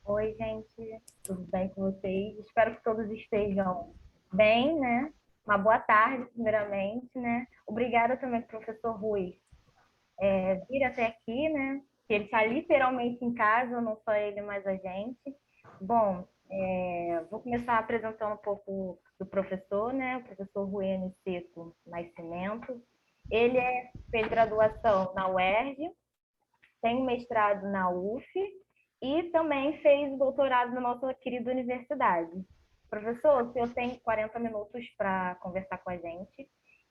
Oi, gente, tudo bem com vocês? Espero que todos estejam bem, né? Uma boa tarde, primeiramente, né? Obrigada também, professor Rui, vir até aqui, né? Que ele está literalmente em casa, não só ele, mas a gente. Bom, vou começar apresentando um pouco do professor, né? O professor Rui Aniceto Nascimento. Fez graduação na UERJ, tem um mestrado na UF e também fez doutorado na nossa querida universidade. Professor, o senhor tem 40 minutos para conversar com a gente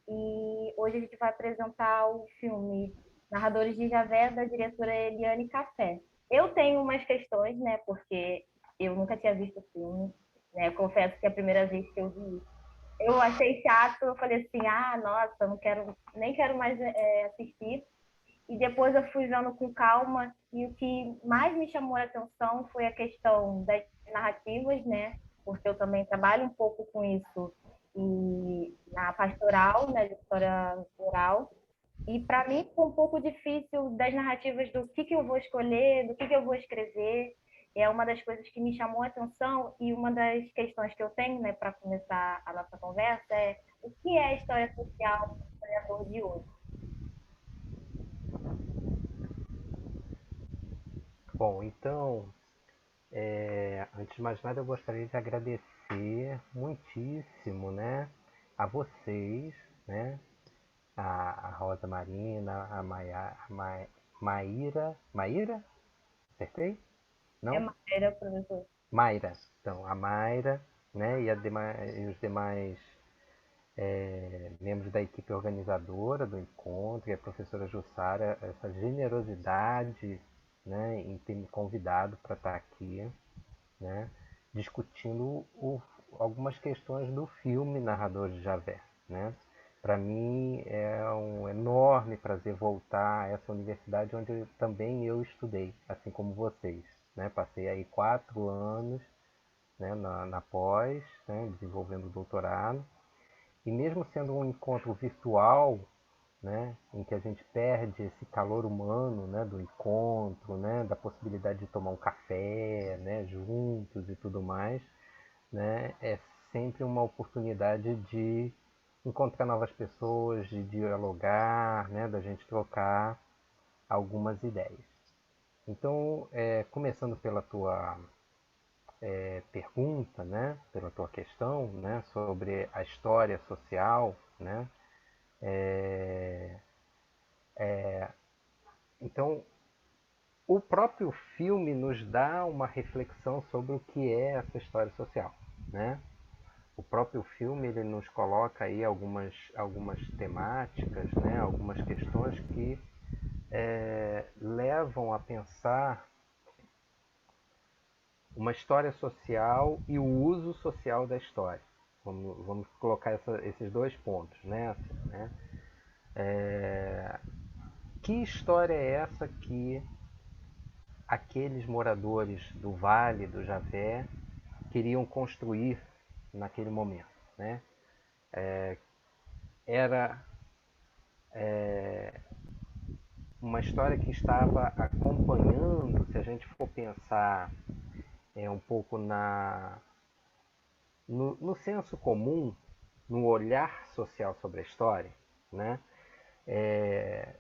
e hoje a gente vai apresentar o filme Narradores de Javé, da diretora Eliane Café. Eu tenho umas questões, né, porque eu nunca tinha visto o filme, né, confesso que é a primeira vez que eu vi. Eu achei chato, eu falei assim, nossa, não quero, nem quero mais assistir, e depois eu fui vendo com calma, e o que mais me chamou a atenção foi a questão das narrativas, né? Porque eu também trabalho um pouco com isso e na pastoral, né, de história rural. E para mim foi um pouco difícil das narrativas do que eu vou escolher, do que eu vou escrever. É uma das coisas que me chamou a atenção e uma das questões que eu tenho, né, para começar a nossa conversa é o que é a história social do historiador de hoje? Bom, então, antes de mais nada, eu gostaria de agradecer muitíssimo, né, a vocês, né, a Rosa Marina, Maíra, Maíra? Acertei? É Não? matéria, professor. Mayra. Então, a Mayra, né, e os demais membros da equipe organizadora do encontro, e a professora Jussara, essa generosidade, né, em ter me convidado para estar aqui, né, discutindo algumas questões do filme Narrador de Javé. Né? Para mim é um enorme prazer voltar a essa universidade onde também eu estudei, assim como vocês. Né? Passei aí 4 anos, né, na pós, né, desenvolvendo o doutorado, e mesmo sendo um encontro virtual, né, em que a gente perde esse calor humano, né, do encontro, né, da possibilidade de tomar um café, né, juntos e tudo mais, né, é sempre uma oportunidade de encontrar novas pessoas, de dialogar, né, da gente trocar algumas ideias. Então, começando pela tua pergunta, né, pela tua questão, né, sobre a história social, né, então o próprio filme nos dá uma reflexão sobre o que é essa história social, né? O próprio filme ele nos coloca aí algumas temáticas, né? Algumas questões que levam a pensar uma história social e o uso social da história. Vamos colocar esses dois pontos, né? Assim, né? Que história é essa que aqueles moradores do Vale do Javé queriam construir naquele momento, né? Era uma história que estava acompanhando, se a gente for pensar um pouco no senso comum, no olhar social sobre a história, né?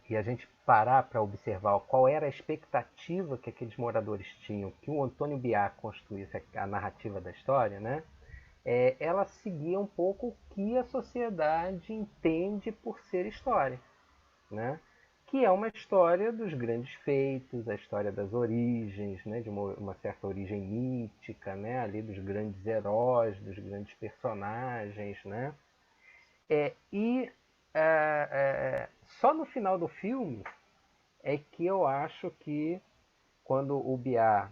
E a gente parar para observar qual era a expectativa que aqueles moradores tinham que o Antônio Biá construísse a narrativa da história, né? Ela seguia um pouco o que a sociedade entende por ser história, né? Que é uma história dos grandes feitos, a história das origens, né? De uma certa origem mítica, né? Ali dos grandes heróis, dos grandes personagens, né? E só no final do filme é que eu acho que quando o Biá,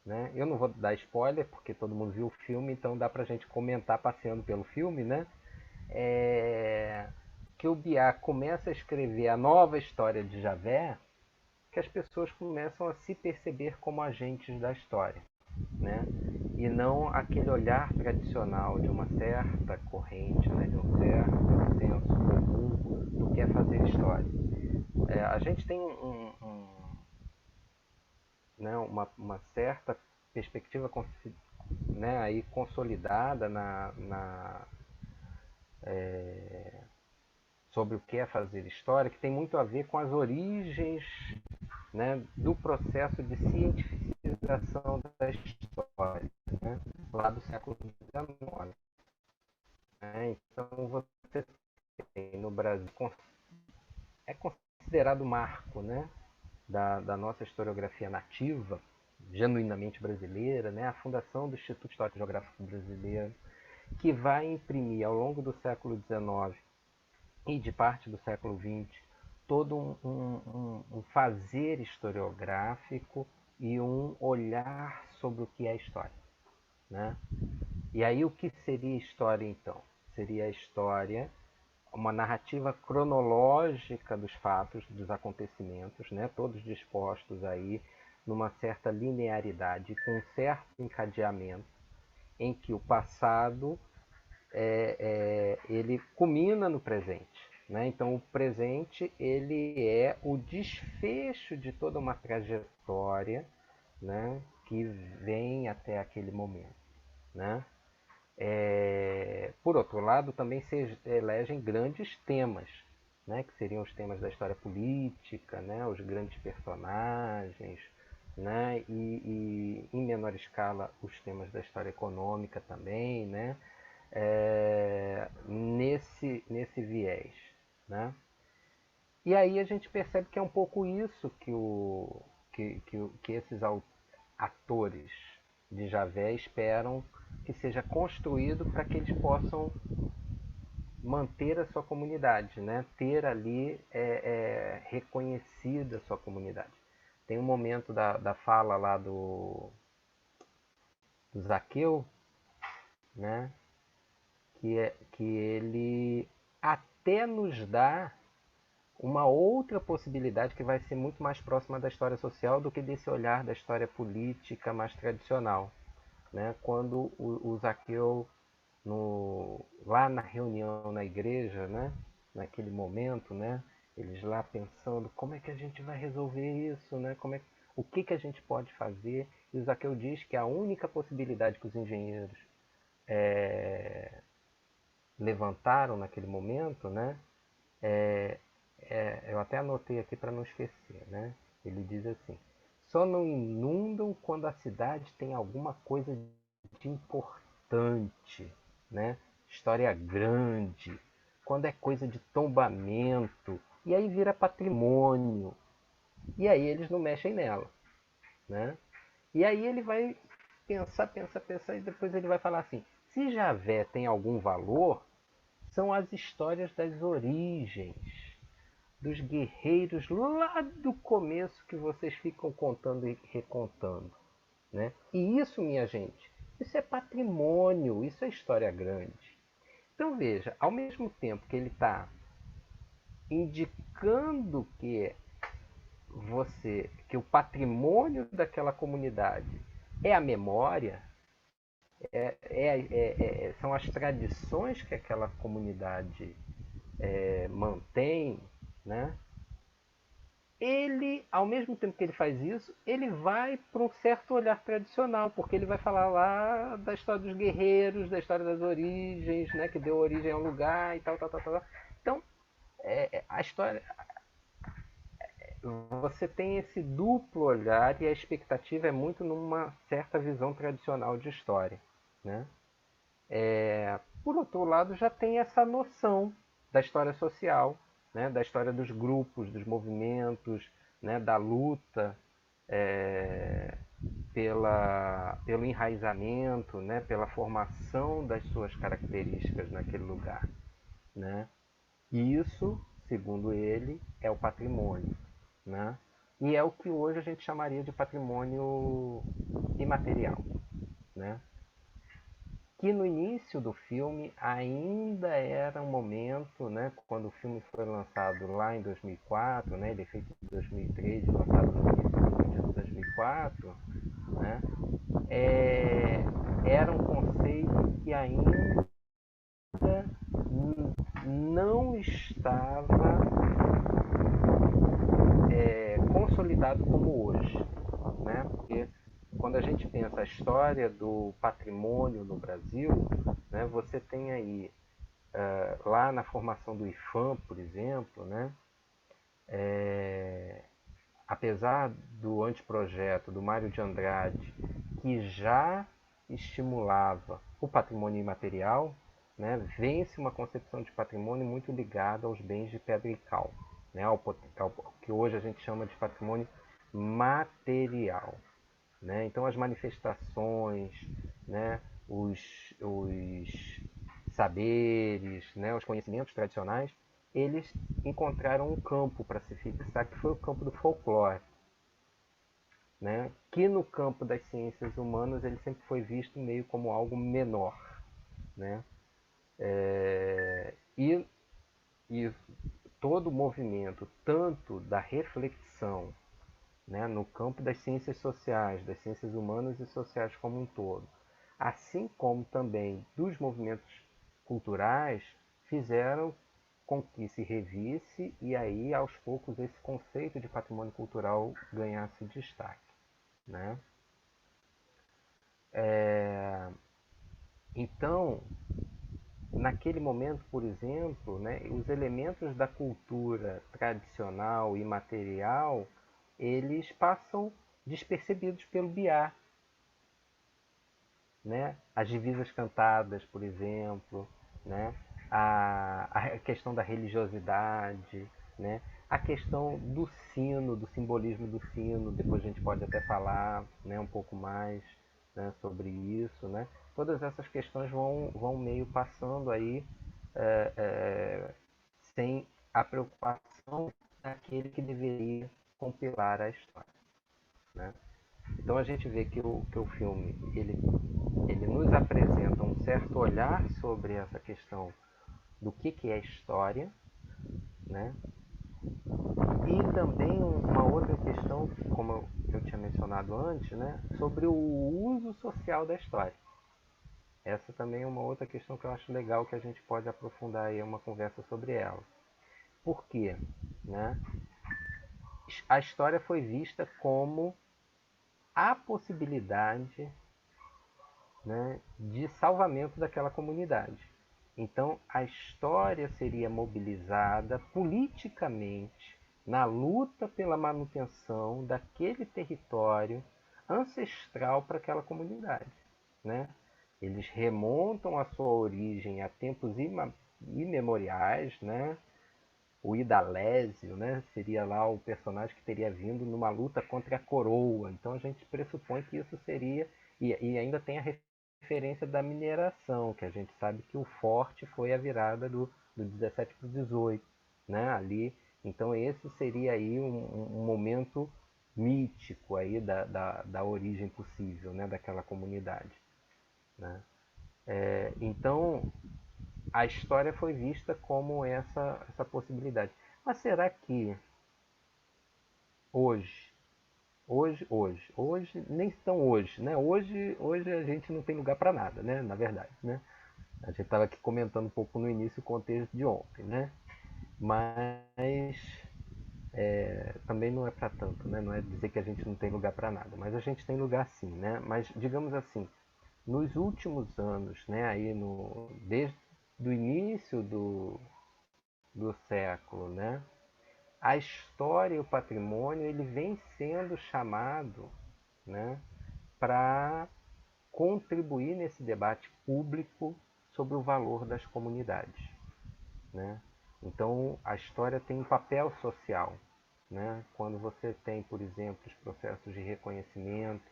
né? Eu não vou dar spoiler porque todo mundo viu o filme, então dá pra gente comentar passeando pelo filme, né? É, que o Biá começa a escrever a nova história de Javé, que as pessoas começam a se perceber como agentes da história, né? E não aquele olhar tradicional de uma certa corrente, né? De um certo senso comum do que é fazer história. A gente tem né, uma certa perspectiva, né, aí consolidada sobre o que é fazer história, que tem muito a ver com as origens, né, do processo de cientificação da história, né, lá do século XIX. Né? Então você tem no Brasil, é considerado marco, né, da nossa historiografia nativa, genuinamente brasileira, né, a fundação do Instituto Histórico e Geográfico Brasileiro, que vai imprimir ao longo do século XIX e de parte do século XX todo um fazer historiográfico e um olhar sobre o que é história. Né? E aí o que seria história então? Seria a história uma narrativa cronológica dos fatos, dos acontecimentos, né? Todos dispostos aí numa certa linearidade, com um certo encadeamento, em que o passado ele culmina no presente. Né? Então, o presente ele é o desfecho de toda uma trajetória, né, que vem até aquele momento. Né? Por outro lado, também se elegem grandes temas, né, que seriam os temas da história política, né, os grandes personagens, né, e em menor escala os temas da história econômica também, né, nesse viés. Né? E aí a gente percebe que é um pouco isso que esses atores de Javé esperam que seja construído para que eles possam manter a sua comunidade, né? Ter ali reconhecida a sua comunidade. Tem um momento da fala lá do Zaqueu, né? Que ele até nos dá uma outra possibilidade que vai ser muito mais próxima da história social do que desse olhar da história política mais tradicional. Né? Quando o Zaqueu, lá na reunião na igreja, né? Naquele momento, né? Eles lá pensando como é que a gente vai resolver isso, né? O que a gente pode fazer? E o Zaqueu diz que a única possibilidade que os engenheiros levantaram naquele momento, né? Eu até anotei aqui para não esquecer, né? Ele diz assim: só não inundam quando a cidade tem alguma coisa de importante, né? História grande, quando é coisa de tombamento, e aí vira patrimônio, e aí eles não mexem nela, né? E aí ele vai pensar, e depois ele vai falar assim: se Javé tem algum valor, são as histórias das origens, dos guerreiros lá do começo que vocês ficam contando e recontando. Né? E isso, minha gente, isso é patrimônio, isso é história grande. Então veja, ao mesmo tempo que ele está indicando que o patrimônio daquela comunidade é a memória, são as tradições que aquela comunidade mantém, né? Ele, ao mesmo tempo que ele faz isso, ele vai para um certo olhar tradicional, porque ele vai falar lá da história dos guerreiros, da história das origens, né, que deu origem ao lugar e tal, tal, tal, tal. Então, a história, você tem esse duplo olhar e a expectativa é muito numa certa visão tradicional de história, né? Por outro lado, já tem essa noção da história social, né, da história dos grupos, dos movimentos, né, da luta pelo enraizamento, né, pela formação das suas características naquele lugar. Né? E isso, segundo ele, é o patrimônio. Né? E é o que hoje a gente chamaria de patrimônio imaterial. Né? Que no início do filme ainda era um momento, né, quando o filme foi lançado lá em 2004, né, ele é feito em 2003 e lançado no início de 2004, né, era um conceito que ainda não estava consolidado como hoje, né, porque quando a gente pensa a história do patrimônio no Brasil, né, você tem aí, lá na formação do IFAM, por exemplo, né, apesar do anteprojeto do Mário de Andrade, que já estimulava o patrimônio imaterial, né, vence uma concepção de patrimônio muito ligada aos bens de pedra e cal, né, ao que hoje a gente chama de patrimônio material. Né? Então, as manifestações, né, os saberes, né, os conhecimentos tradicionais, eles encontraram um campo para se fixar, que foi o campo do folclore. Né? Que no campo das ciências humanas ele sempre foi visto meio como algo menor. Né? E, e todo o movimento, tanto da reflexão, né, no campo das ciências sociais, das ciências humanas e sociais como um todo, assim como também dos movimentos culturais, fizeram com que se revisse e aí aos poucos esse conceito de patrimônio cultural ganhasse destaque. Né? Então, naquele momento, por exemplo, né, os elementos da cultura tradicional e material, eles passam despercebidos pelo biar, né? As divisas cantadas, por exemplo, né? A questão da religiosidade, né? A questão do sino, do simbolismo do sino, depois a gente pode até falar, né, um pouco mais, né, sobre isso, né? Todas essas questões vão meio passando aí, é, é, sem a preocupação daquele que deveria compilar a história, né? Então a gente vê que o filme ele nos apresenta um certo olhar sobre essa questão do que é história, né? E também uma outra questão, como eu tinha mencionado antes, né, sobre o uso social da história. Essa também é uma outra questão que eu acho legal que a gente pode aprofundar aí uma conversa sobre ela. Por quê? Né? A história foi vista como a possibilidade, né, de salvamento daquela comunidade. Então, a história seria mobilizada politicamente na luta pela manutenção daquele território ancestral para aquela comunidade. Né? Eles remontam a sua origem a tempos imemoriais, né? O Idalésio, né? Seria lá o personagem que teria vindo numa luta contra a coroa. Então a gente pressupõe que isso seria. E ainda tem a referência da mineração, que a gente sabe que o forte foi a virada do 17 para o 18, né? Ali. Então esse seria aí um momento mítico aí da origem possível, né? Daquela comunidade. Né? Então a história foi vista como essa possibilidade. Mas será que hoje, hoje, nem tão hoje, né? Hoje a gente não tem lugar para nada, né? Na verdade, né? A gente estava aqui comentando um pouco no início o contexto de ontem, né? Mas também não é para tanto, né? Não é dizer que a gente não tem lugar para nada, mas a gente tem lugar sim, né? Mas digamos assim, nos últimos anos, né? Aí desde o início do século, né? A história e o patrimônio ele vem sendo chamado, né, para contribuir nesse debate público sobre o valor das comunidades. Né? Então, a história tem um papel social. Né? Quando você tem, por exemplo, os processos de reconhecimento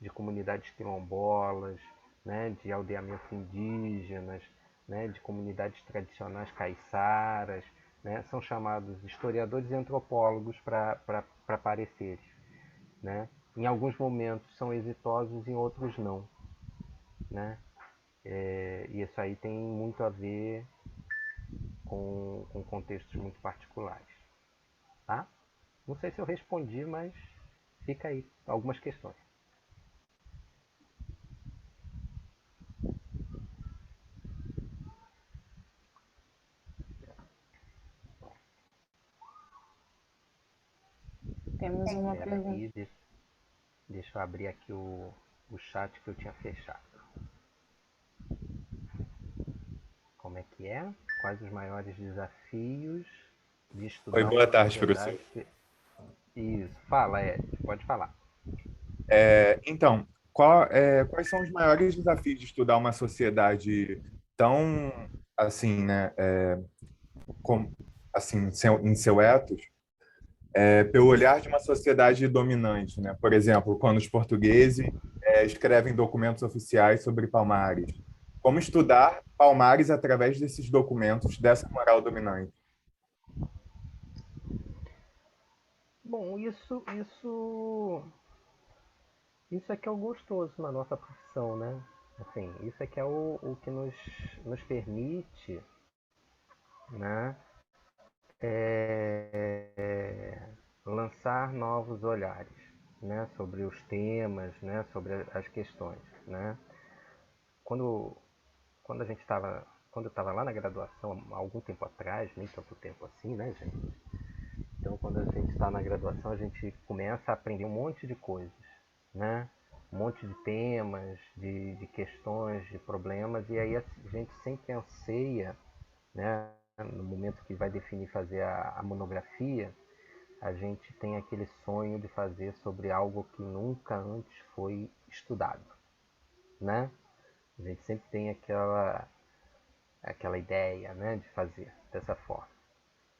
de comunidades quilombolas, né? De aldeamentos indígenas, né? De comunidades tradicionais caiçaras, né? São chamados historiadores e antropólogos para aparecerem. Né? Em alguns momentos são exitosos, em outros não. Né? E isso aí tem muito a ver com contextos muito particulares. Tá? Não sei se eu respondi, mas fica aí algumas questões. Temos uma pergunta. Peraí, Deixa eu abrir aqui o chat que eu tinha fechado. Como é que é? Quais os maiores desafios de Oi, estudar boa uma tarde, professor. sociedade que... Isso, fala, Ed, pode falar. Então, quais são os maiores desafios de estudar uma sociedade tão, assim, né, com, assim, em seu ethos, pelo olhar de uma sociedade dominante, né? Por exemplo, quando os portugueses escrevem documentos oficiais sobre Palmares. Como estudar Palmares através desses documentos, dessa moral dominante? Bom, isso é que é o gostoso na nossa profissão, né? Assim, isso é que é o que nos permite, né, lançar novos olhares, né, sobre os temas, né, sobre as questões, né? Quando, quando a gente estava, quando eu estava lá na graduação, há algum tempo atrás, nem tanto tempo assim, né, gente? Então, quando a gente está na graduação, a gente começa a aprender um monte de coisas, né? Um monte de temas, de questões, de problemas, e aí a gente sempre anseia, né? No momento que vai definir fazer a monografia, a gente tem aquele sonho de fazer sobre algo que nunca antes foi estudado, né? A gente sempre tem aquela ideia, né, de fazer dessa forma,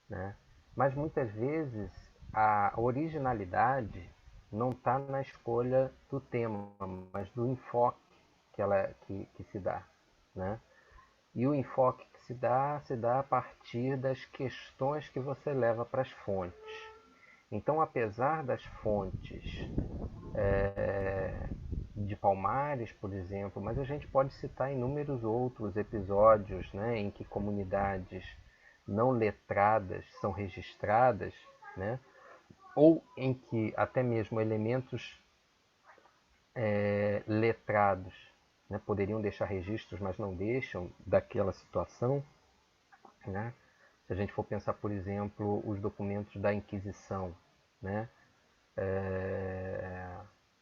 né? Mas muitas vezes a originalidade não está na escolha do tema, mas do enfoque que se dá, né? E o enfoque que se dá a partir das questões que você leva para as fontes. Então, apesar das fontes de Palmares, por exemplo, mas a gente pode citar inúmeros outros episódios, né, em que comunidades não letradas são registradas, né, ou em que até mesmo elementos letrados, né, poderiam deixar registros, mas não deixam daquela situação, né? Se a gente for pensar, por exemplo, os documentos da Inquisição, né,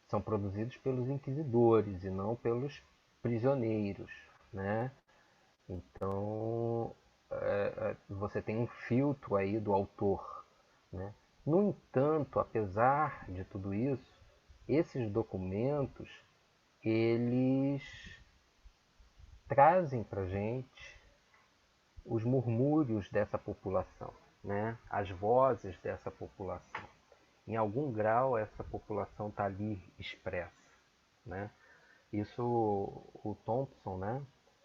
são produzidos pelos inquisidores e não pelos prisioneiros, né? Então você tem um filtro aí do autor, né? No entanto, apesar de tudo isso, esses documentos eles trazem para gente os murmúrios dessa população, né? As vozes dessa população. Em algum grau essa população está ali expressa, né? Isso o Thompson, né?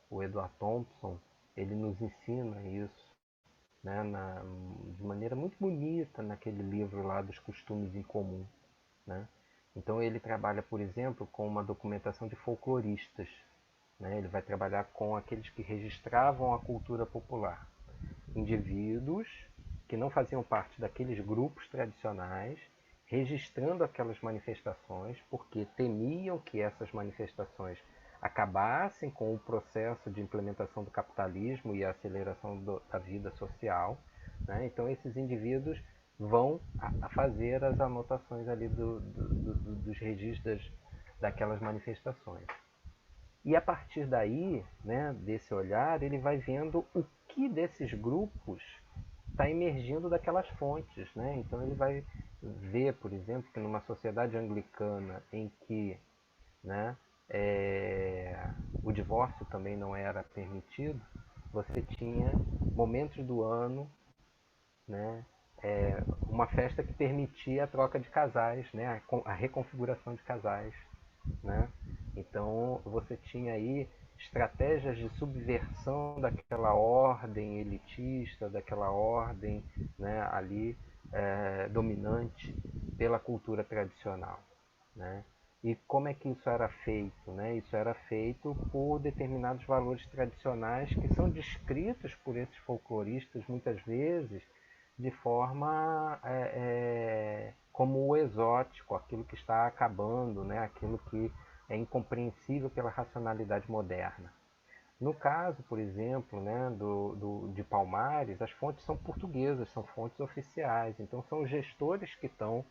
O Edward Thompson, ele nos ensina isso, né? De maneira muito bonita naquele livro lá dos costumes em comum, né? Então ele trabalha, por exemplo, com uma documentação de folcloristas, né? Ele vai trabalhar com aqueles que registravam a cultura popular, indivíduos que não faziam parte daqueles grupos tradicionais, registrando aquelas manifestações, porque temiam que essas manifestações acabassem com o processo de implementação do capitalismo e a aceleração da vida social, né? Então esses indivíduos vão a fazer as anotações ali dos registros daquelas manifestações. E a partir daí, né, desse olhar, ele vai vendo o que desses grupos está emergindo daquelas fontes, né? Então ele vai ver, por exemplo, que numa sociedade anglicana em que, né, o divórcio também não era permitido, você tinha momentos do ano, né, uma festa que permitia a troca de casais, né, a reconfiguração de casais, né? Então você tinha aí estratégias de subversão daquela ordem elitista, daquela ordem, né, ali dominante pela cultura tradicional, né? E como é que isso era feito, né? Isso era feito por determinados valores tradicionais que são descritos por esses folcloristas muitas vezes de forma como o exótico, aquilo que está acabando, né? Aquilo que é incompreensível pela racionalidade moderna. No caso, por exemplo, né, de Palmares, as fontes são portuguesas, são fontes oficiais, então são os gestores que estão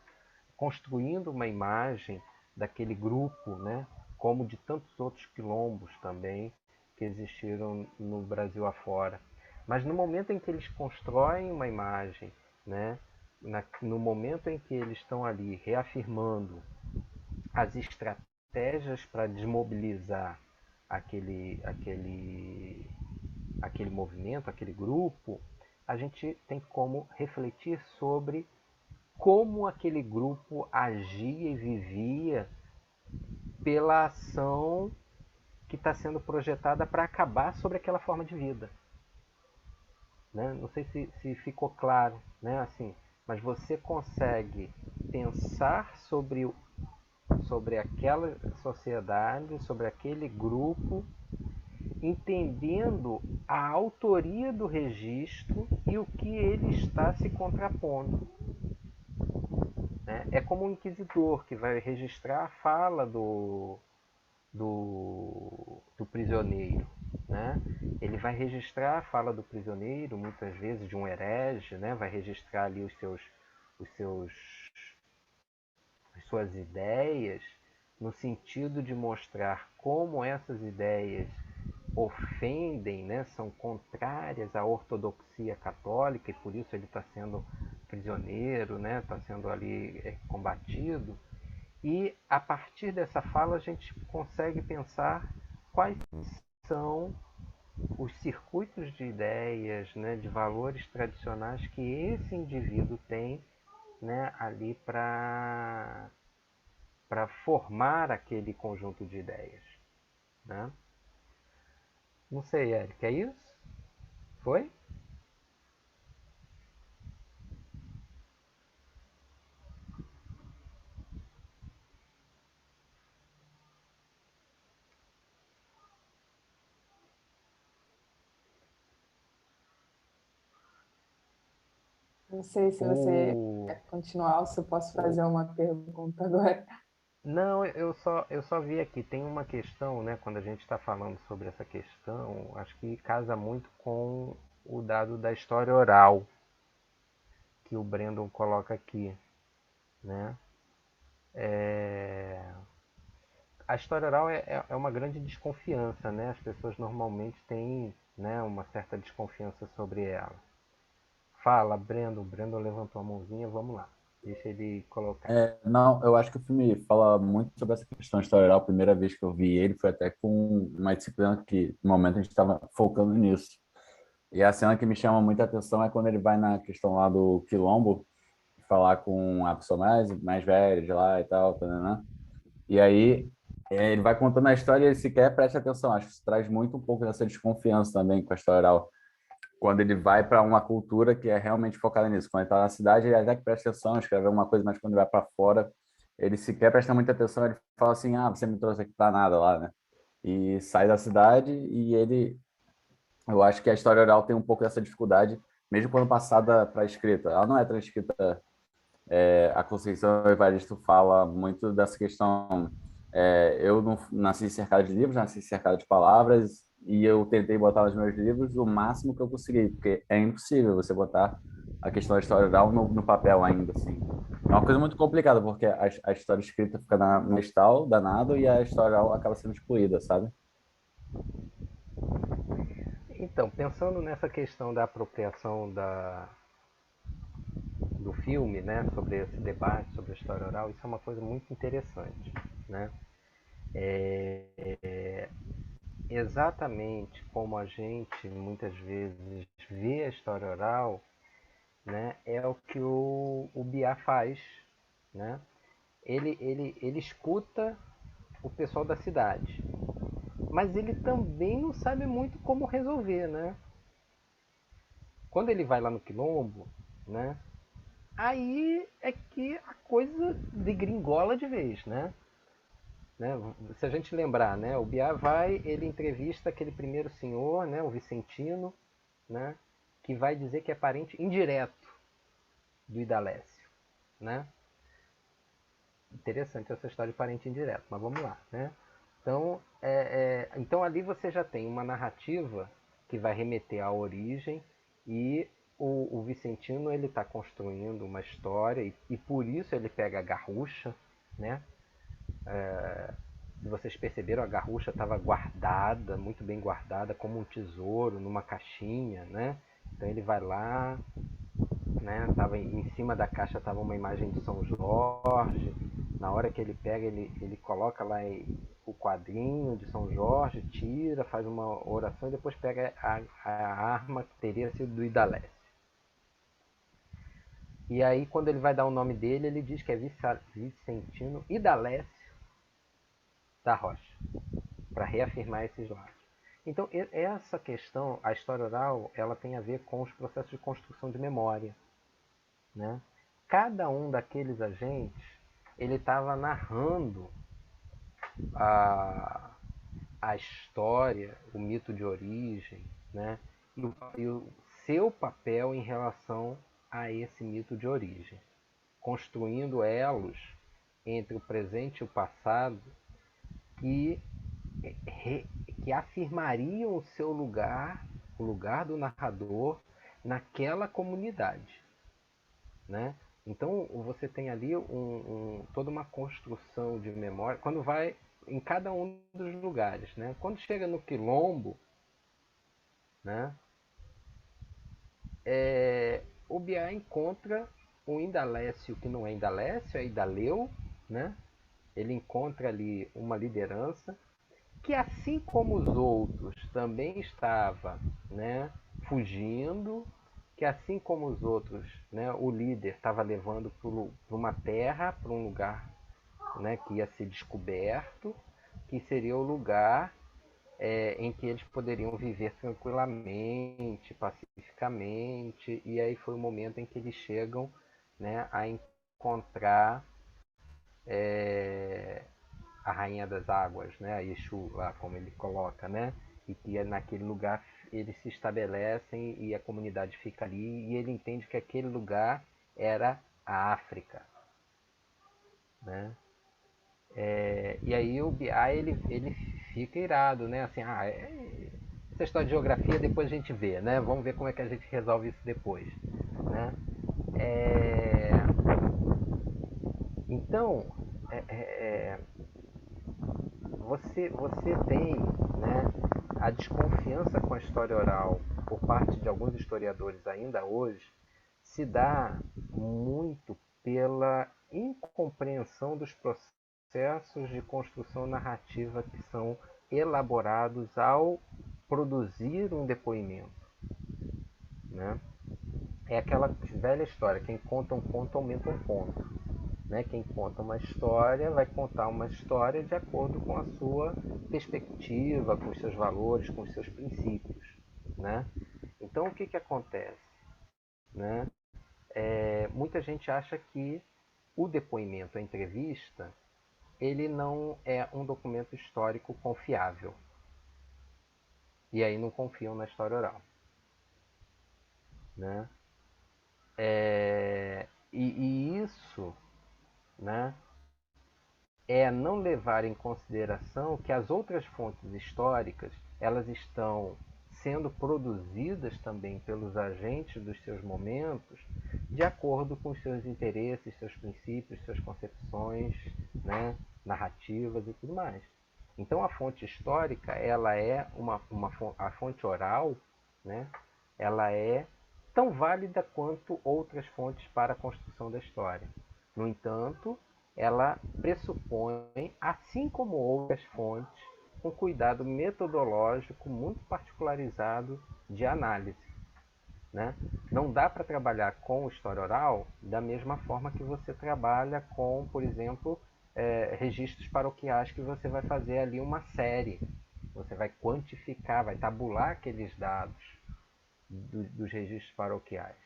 construindo uma imagem daquele grupo, né, como de tantos outros quilombos também que existiram no Brasil afora. Mas no momento em que eles constroem uma imagem, né, no momento em que eles estão ali reafirmando as estratégias para desmobilizar aquele movimento, aquele grupo, a gente tem como refletir sobre como aquele grupo agia e vivia pela ação que está sendo projetada para acabar sobre aquela forma de vida. Né? Não sei se ficou claro, né? Assim, mas você consegue pensar sobre aquela sociedade, sobre aquele grupo, entendendo a autoria do registro e o que ele está se contrapondo. Né? É como um inquisidor que vai registrar a fala do prisioneiro. Né? Ele vai registrar a fala do prisioneiro, muitas vezes de um herege, né? Vai registrar ali os seus, as suas ideias, no sentido de mostrar como essas ideias ofendem, né? São contrárias à ortodoxia católica e por isso ele está sendo prisioneiro, né? Está sendo ali combatido. E a partir dessa fala a gente consegue pensar quais são os circuitos de ideias, né, de valores tradicionais que esse indivíduo tem, né, ali para formar aquele conjunto de ideias. Né? Não sei, Eric, é isso? Foi? Não sei se você O... quer continuar ou se eu posso o... fazer uma pergunta agora. Não, eu só vi aqui, tem uma questão, né, quando a gente está falando sobre essa questão, acho que casa muito com o dado da história oral que o Brandon coloca aqui, né? É... A história oral é uma grande desconfiança, né? As pessoas normalmente têm, né, uma certa desconfiança sobre ela. Fala, Brandon. Brandon levantou a mãozinha, vamos lá. Deixa ele colocar. Não, eu acho que o filme fala muito sobre essa questão historial. A primeira vez que eu vi ele foi até com uma disciplina que, no momento, a gente estava focando nisso. E a cena que me chama muita atenção é quando ele vai na questão lá do Quilombo, falar com a pessoa mais velha de lá e tal, né? E aí ele vai contando a história e ele sequer presta atenção. Acho que isso traz muito um pouco dessa desconfiança também com a história oral. Quando ele vai para uma cultura que é realmente focada nisso. Quando ele está na cidade, ele até que presta atenção, escreve alguma coisa, mas quando ele vai para fora, ele sequer presta muita atenção. Ele fala assim: ah, você me trouxe aqui para nada lá, né? E sai da cidade e ele. Eu acho que a história oral tem um pouco dessa dificuldade, mesmo quando passada para a escrita. Ela não é transcrita. A Conceição Evaristo fala muito dessa questão. Eu não nasci cercado de livros, nasci cercado de palavras, e eu tentei botar nos meus livros o máximo que eu consegui, porque é impossível você botar a questão da história oral no papel ainda, assim. É uma coisa muito complicada, porque a história escrita fica no estal danado e a história oral acaba sendo excluída, sabe? Então, pensando nessa questão da apropriação do filme, né, sobre esse debate sobre a história oral, isso é uma coisa muito interessante, né? Exatamente como a gente muitas vezes vê a história oral, né, é o que o Biá faz, né? Ele escuta o pessoal da cidade, mas ele também não sabe muito como resolver, né? Quando ele vai lá no quilombo, né? Aí é que a coisa degringola de vez, né? Se a gente lembrar, né? O Biá vai, ele entrevista aquele primeiro senhor, né? O Vicentino, né? Que vai dizer que é parente indireto do Idalécio, né? Interessante essa história de parente indireto, mas vamos lá, né? Então, então ali você já tem uma narrativa que vai remeter à origem e o Vicentino ele está construindo uma história e por isso ele pega a Garrucha, né? Se vocês perceberam, a garrucha estava guardada, muito bem guardada, como um tesouro, numa caixinha, né? Então ele vai lá, né? Tava em cima da caixa estava uma imagem de São Jorge. Na hora que ele pega, ele coloca lá o quadrinho de São Jorge, tira, faz uma oração e depois pega a arma que teria sido do Idalécio. E aí, quando ele vai dar o nome dele, ele diz que é Vicentino Idalécio da Rocha, para reafirmar esses lados. Então, essa questão, a história oral, ela tem a ver com os processos de construção de memória, né? Cada um daqueles agentes, ele estava narrando a história, o mito de origem, né? E o seu papel em relação a esse mito de origem, construindo elos entre o presente e o passado que, que afirmariam o seu lugar, o lugar do narrador naquela comunidade, né? Então você tem ali toda uma construção de memória quando vai em cada um dos lugares, né? Quando chega no Quilombo, né? O Biá encontra o Indalécio que não é Indalécio, é Idaleu, né? Ele encontra ali uma liderança que, assim como os outros, também estava, né, fugindo, que assim como os outros, né, o líder estava levando para uma terra, para um lugar, né, que ia ser descoberto, que seria o lugar em que eles poderiam viver tranquilamente, pacificamente, e aí foi o momento em que eles chegam, né, a encontrar a rainha das águas, né, a Exu, lá como ele coloca, né, e que naquele lugar eles se estabelecem e a comunidade fica ali e ele entende que aquele lugar era a África, né? E aí o Biá ele fica irado, né? Assim, essa história de geografia depois a gente vê, né? Vamos ver como é que a gente resolve isso depois, né? É, então, é, é, você tem, né, a desconfiança com a história oral por parte de alguns historiadores ainda hoje se dá muito pela incompreensão dos processos de construção narrativa que são elaborados ao produzir um depoimento, né? É aquela velha história, quem conta um conto aumenta um ponto, né? Quem conta uma história vai contar uma história de acordo com a sua perspectiva, com os seus valores, com os seus princípios, né? Então o que que acontece, né? Muita gente acha que o depoimento, a entrevista, ele não é um documento histórico confiável. E aí não confiam na história oral, né? E isso, né, é não levar em consideração que as outras fontes históricas elas estão sendo produzidas também pelos agentes dos seus momentos de acordo com os seus interesses, seus princípios, suas concepções, né, narrativas e tudo mais. Então a fonte histórica ela é a fonte oral, né, ela é tão válida quanto outras fontes para a construção da história. No entanto, ela pressupõe, assim como outras fontes, um cuidado metodológico muito particularizado de análise, né? Não dá para trabalhar com história oral da mesma forma que você trabalha com, por exemplo, registros paroquiais que você vai fazer ali uma série. Você vai quantificar, vai tabular aqueles dados dos registros paroquiais.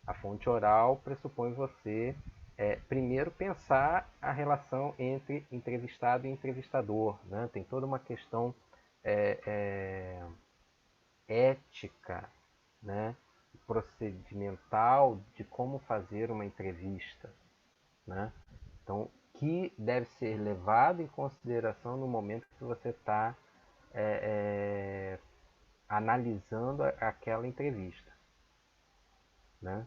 A fonte oral pressupõe você primeiro pensar a relação entre entrevistado e entrevistador, né? Tem toda uma questão ética, né, procedimental de como fazer uma entrevista, né? Então, que deve ser levado em consideração no momento que você está analisando aquela entrevista, né?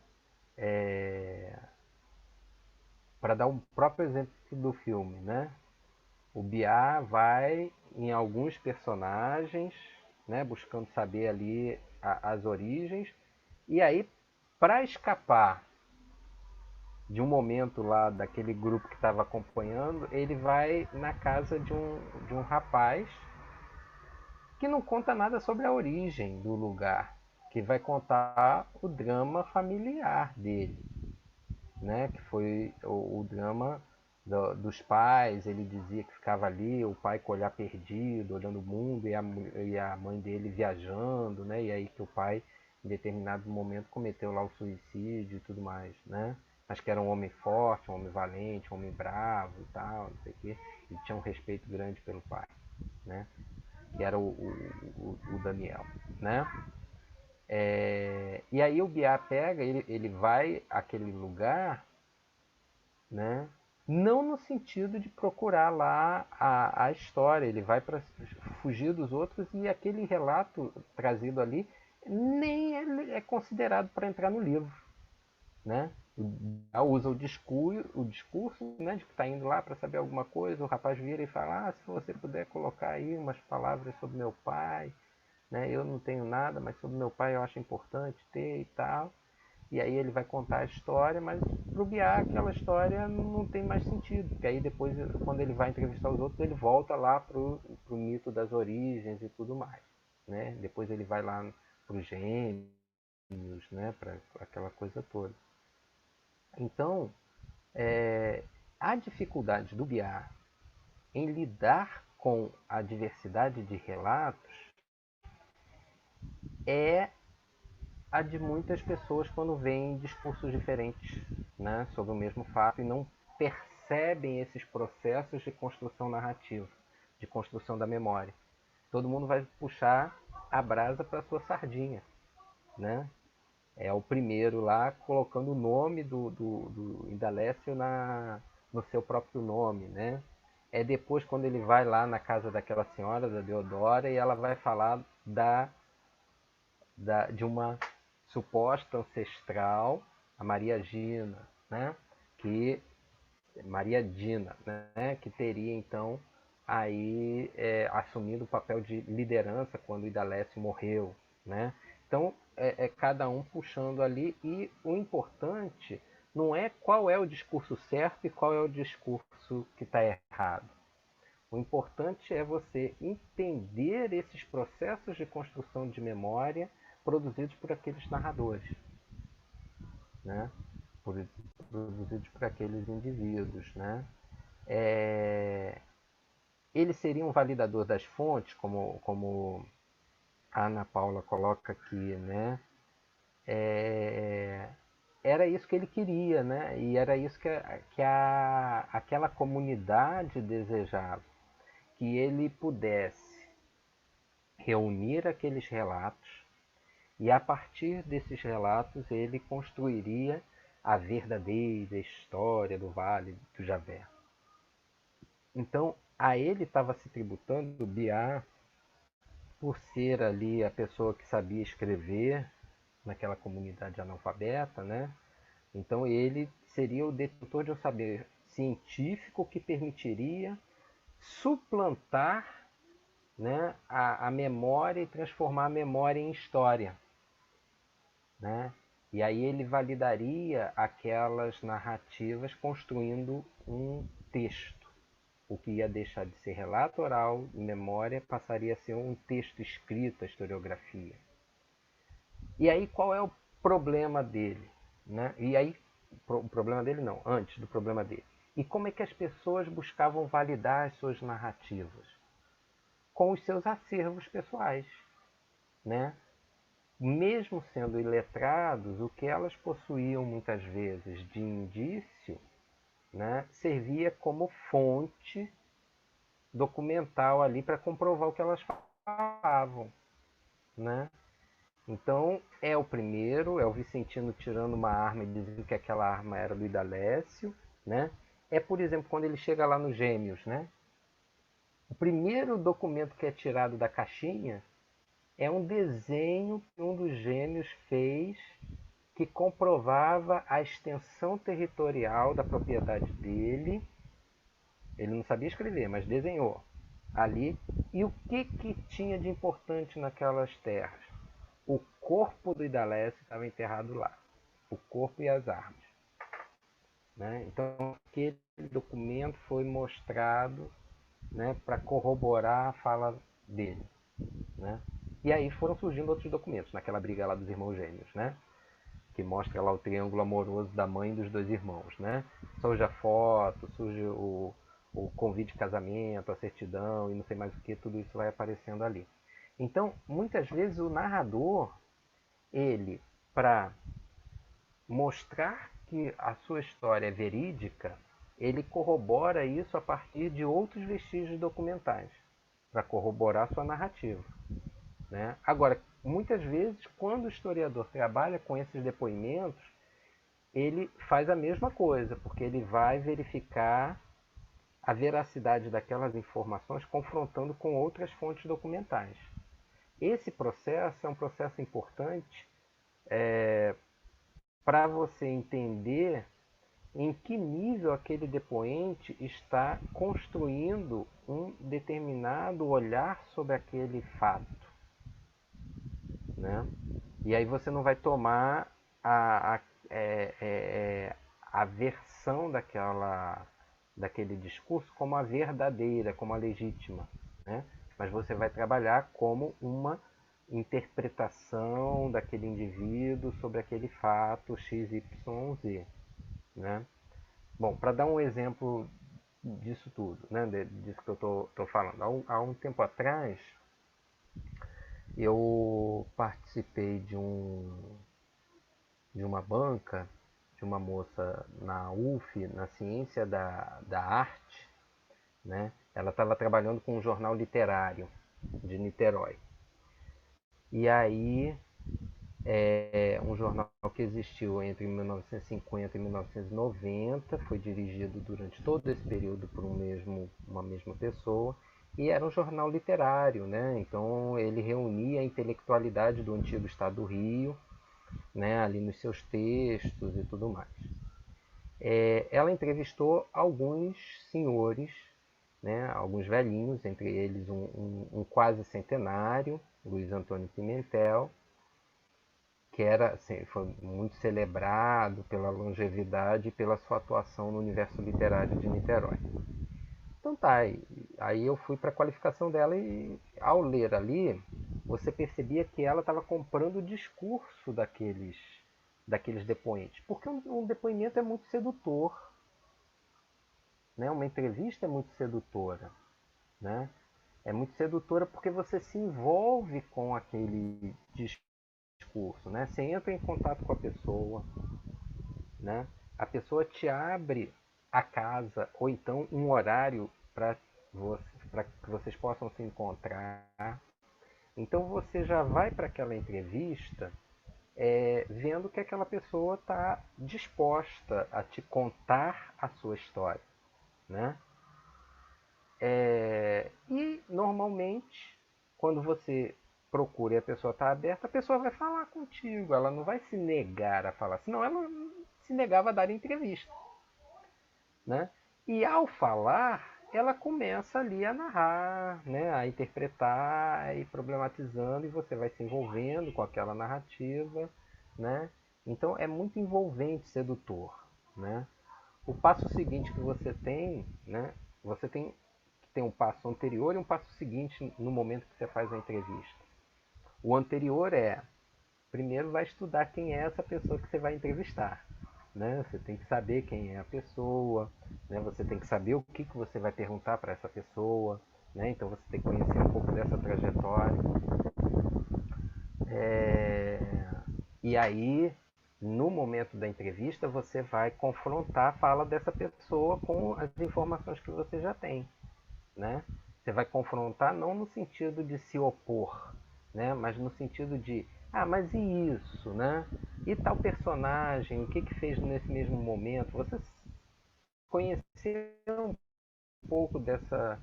Para dar um próprio exemplo do filme, né? O Biá vai em alguns personagens, né, buscando saber ali as origens, e aí, para escapar de um momento lá daquele grupo que estava acompanhando, ele vai na casa de um rapaz que não conta nada sobre a origem do lugar, que vai contar o drama familiar dele, né? Que foi o drama dos pais. Ele dizia que ficava ali, o pai com o olhar perdido, olhando o mundo, e a mãe dele viajando, né? E aí que o pai, em determinado momento, cometeu lá o suicídio e tudo mais, né? Mas que era um homem forte, um homem valente, um homem bravo e tal, não sei o quê. E tinha um respeito grande pelo pai, né? Que era o Daniel, né? E aí o Biá pega, ele vai àquele lugar, né? Não no sentido de procurar lá a história, ele vai para fugir dos outros, e aquele relato trazido ali nem é considerado para entrar no livro, né? Usa o discurso, né, de que está indo lá para saber alguma coisa. O rapaz vira e fala: se você puder colocar aí umas palavras sobre meu pai, né? Eu não tenho nada, mas sobre meu pai eu acho importante ter e tal. E aí ele vai contar a história, mas pro Biá aquela história não tem mais sentido, porque aí depois, quando ele vai entrevistar os outros, ele volta lá pro mito das origens e tudo mais, né? Depois ele vai lá pro gêmeos, né? Para aquela coisa toda. Então, a dificuldade do Biá em lidar com a diversidade de relatos é a de muitas pessoas quando veem discursos diferentes, né, sobre o mesmo fato, e não percebem esses processos de construção narrativa, de construção da memória. Todo mundo vai puxar a brasa para sua sardinha, né? É o primeiro lá colocando o nome do Indalécio no seu próprio nome, né? É depois quando ele vai lá na casa daquela senhora, da Deodora, e ela vai falar de uma suposta ancestral, a Maria Gina, né? Que Maria Dina, né? Que teria então aí assumido o papel de liderança quando Idalécio morreu, né? Então é cada um puxando ali, e o importante não é qual é o discurso certo e qual é o discurso que está errado. O importante é você entender esses processos de construção de memória produzidos por aqueles narradores, né? Produzidos por aqueles indivíduos, né? Eles seriam um validador das fontes, como a Ana Paula coloca aqui, né? Era isso que ele queria, né? E era isso que aquela comunidade desejava, que ele pudesse reunir aqueles relatos, e a partir desses relatos ele construiria a verdadeira história do Vale do Javé. Então, a ele estava se tributando o Biá, por ser ali a pessoa que sabia escrever naquela comunidade analfabeta, né? Então ele seria o detentor de um saber científico que permitiria suplantar, né, a memória, e transformar a memória em história, né? E aí ele validaria aquelas narrativas construindo um texto. O que ia deixar de ser relato oral e memória passaria a ser um texto escrito, a historiografia. E aí qual é o problema dele, né? E aí o problema dele não, antes do problema dele. E como é que as pessoas buscavam validar as suas narrativas? Com os seus acervos pessoais, né? Mesmo sendo iletrados, o que elas possuíam muitas vezes de indício, né, servia como fonte documental ali para comprovar o que elas falavam, né? Então é o primeiro, é o Vicentino tirando uma arma e dizendo que aquela arma era do Idalécio, né? É, por exemplo, quando ele chega lá nos Gêmeos, né? O primeiro documento que é tirado da caixinha é um desenho que um dos gêmeos fez, que comprovava a extensão territorial da propriedade dele, Ele não sabia escrever, mas desenhou ali. E o que tinha de importante naquelas terras? O corpo do Idalécio estava enterrado lá. O corpo e as armas. Né? Então, aquele documento foi mostrado, né, para corroborar a fala dele. Né? E aí foram surgindo outros documentos, naquela briga lá dos irmãos gêmeos, né? Que mostra lá o triângulo amoroso da mãe dos dois irmãos, né? Surge a foto, surge o convite de casamento, a certidão e não sei mais o que, tudo isso vai aparecendo ali. Então, muitas vezes o narrador, ele, para mostrar que a sua história é verídica, ele corrobora isso a partir de outros vestígios documentais, para corroborar sua narrativa. Né? Agora, muitas vezes, quando o historiador trabalha com esses depoimentos, ele faz a mesma coisa, porque ele vai verificar a veracidade daquelas informações confrontando com outras fontes documentais. Esse processo é um processo importante para você entender em que nível aquele depoente está construindo um determinado olhar sobre aquele fato. Né? E aí você não vai tomar a versão daquele discurso como a verdadeira, como a legítima. Né? Mas você vai trabalhar como uma interpretação daquele indivíduo sobre aquele fato X, Y, Z. Né? Bom, para dar um exemplo disso tudo, né, disso que eu estou falando, há um tempo atrás eu participei de uma banca de uma moça na UF, na ciência da arte, né? Ela estava trabalhando com um jornal literário de Niterói. E aí um jornal que existiu entre 1950 e 1990, foi dirigido durante todo esse período por uma mesma pessoa, e era um jornal literário, né? Então ele reunia a intelectualidade do antigo estado do Rio, né? Ali nos seus textos e tudo mais. Ela entrevistou alguns senhores, né? Alguns velhinhos, entre eles um quase centenário, Luiz Antônio Pimentel, que assim, foi muito celebrado pela longevidade e pela sua atuação no universo literário de Niterói. Então tá, aí eu fui para a qualificação dela e ao ler ali, você percebia que ela estava comprando o discurso daqueles depoentes. Porque um depoimento é muito sedutor, né? Uma entrevista é muito sedutora. Né? É muito sedutora porque você se envolve com aquele discurso, né? Você entra em contato com a pessoa, né? A pessoa te abre a casa ou então um horário para que vocês possam se encontrar. Então você já vai para aquela entrevista vendo que aquela pessoa está disposta a te contar a sua história, né? E normalmente, quando você procura e a pessoa está aberta, a pessoa vai falar contigo, ela não vai se negar a falar, senão ela se negava a dar entrevista. Né? E ao falar, ela começa ali a narrar, né? A interpretar e problematizando, e você vai se envolvendo com aquela narrativa. Né? Então é muito envolvente, sedutor. Né? O passo seguinte que você tem, né? Você tem um passo anterior e um passo seguinte no momento que você faz a entrevista. O anterior primeiro vai estudar quem é essa pessoa que você vai entrevistar. Né? Você tem que saber quem é a pessoa, né? Você tem que saber o que você vai perguntar para essa pessoa. Né? Então você tem que conhecer um pouco dessa trajetória. E aí, no momento da entrevista, você vai confrontar a fala dessa pessoa com as informações que você já tem. Né? Você vai confrontar não no sentido de se opor, né? Mas no sentido de, mas e isso, né? E tal personagem, o que fez nesse mesmo momento? Você conhecer um pouco dessa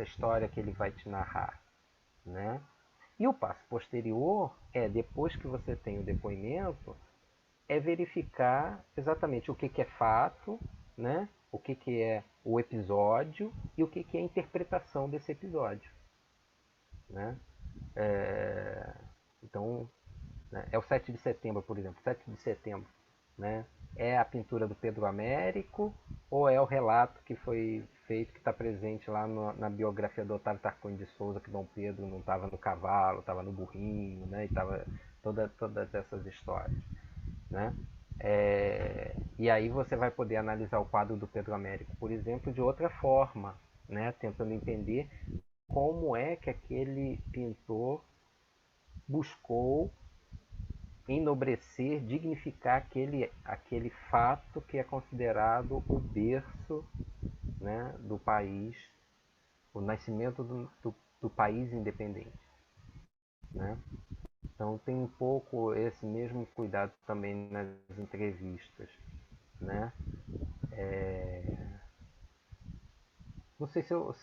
história que ele vai te narrar, né? E o passo posterior depois que você tem o depoimento, verificar exatamente o que é fato, né? o que, que é o episódio e o que, que é a interpretação desse episódio, né? Então, né, é o 7 de setembro, por exemplo. 7 de setembro, né? É a pintura do Pedro Américo ou é o relato que foi feito, que está presente lá na biografia do Otávio Tarquini de Souza, que Dom Pedro não estava no cavalo, estava no burrinho, né? E estava todas essas histórias, né? E aí você vai poder analisar o quadro do Pedro Américo, por exemplo, de outra forma, né? Tentando entender como é que aquele pintor buscou enobrecer, dignificar aquele fato que é considerado o berço, né, do país, o nascimento do país independente, né? Então tem um pouco esse mesmo cuidado também nas entrevistas, né? Não sei se eu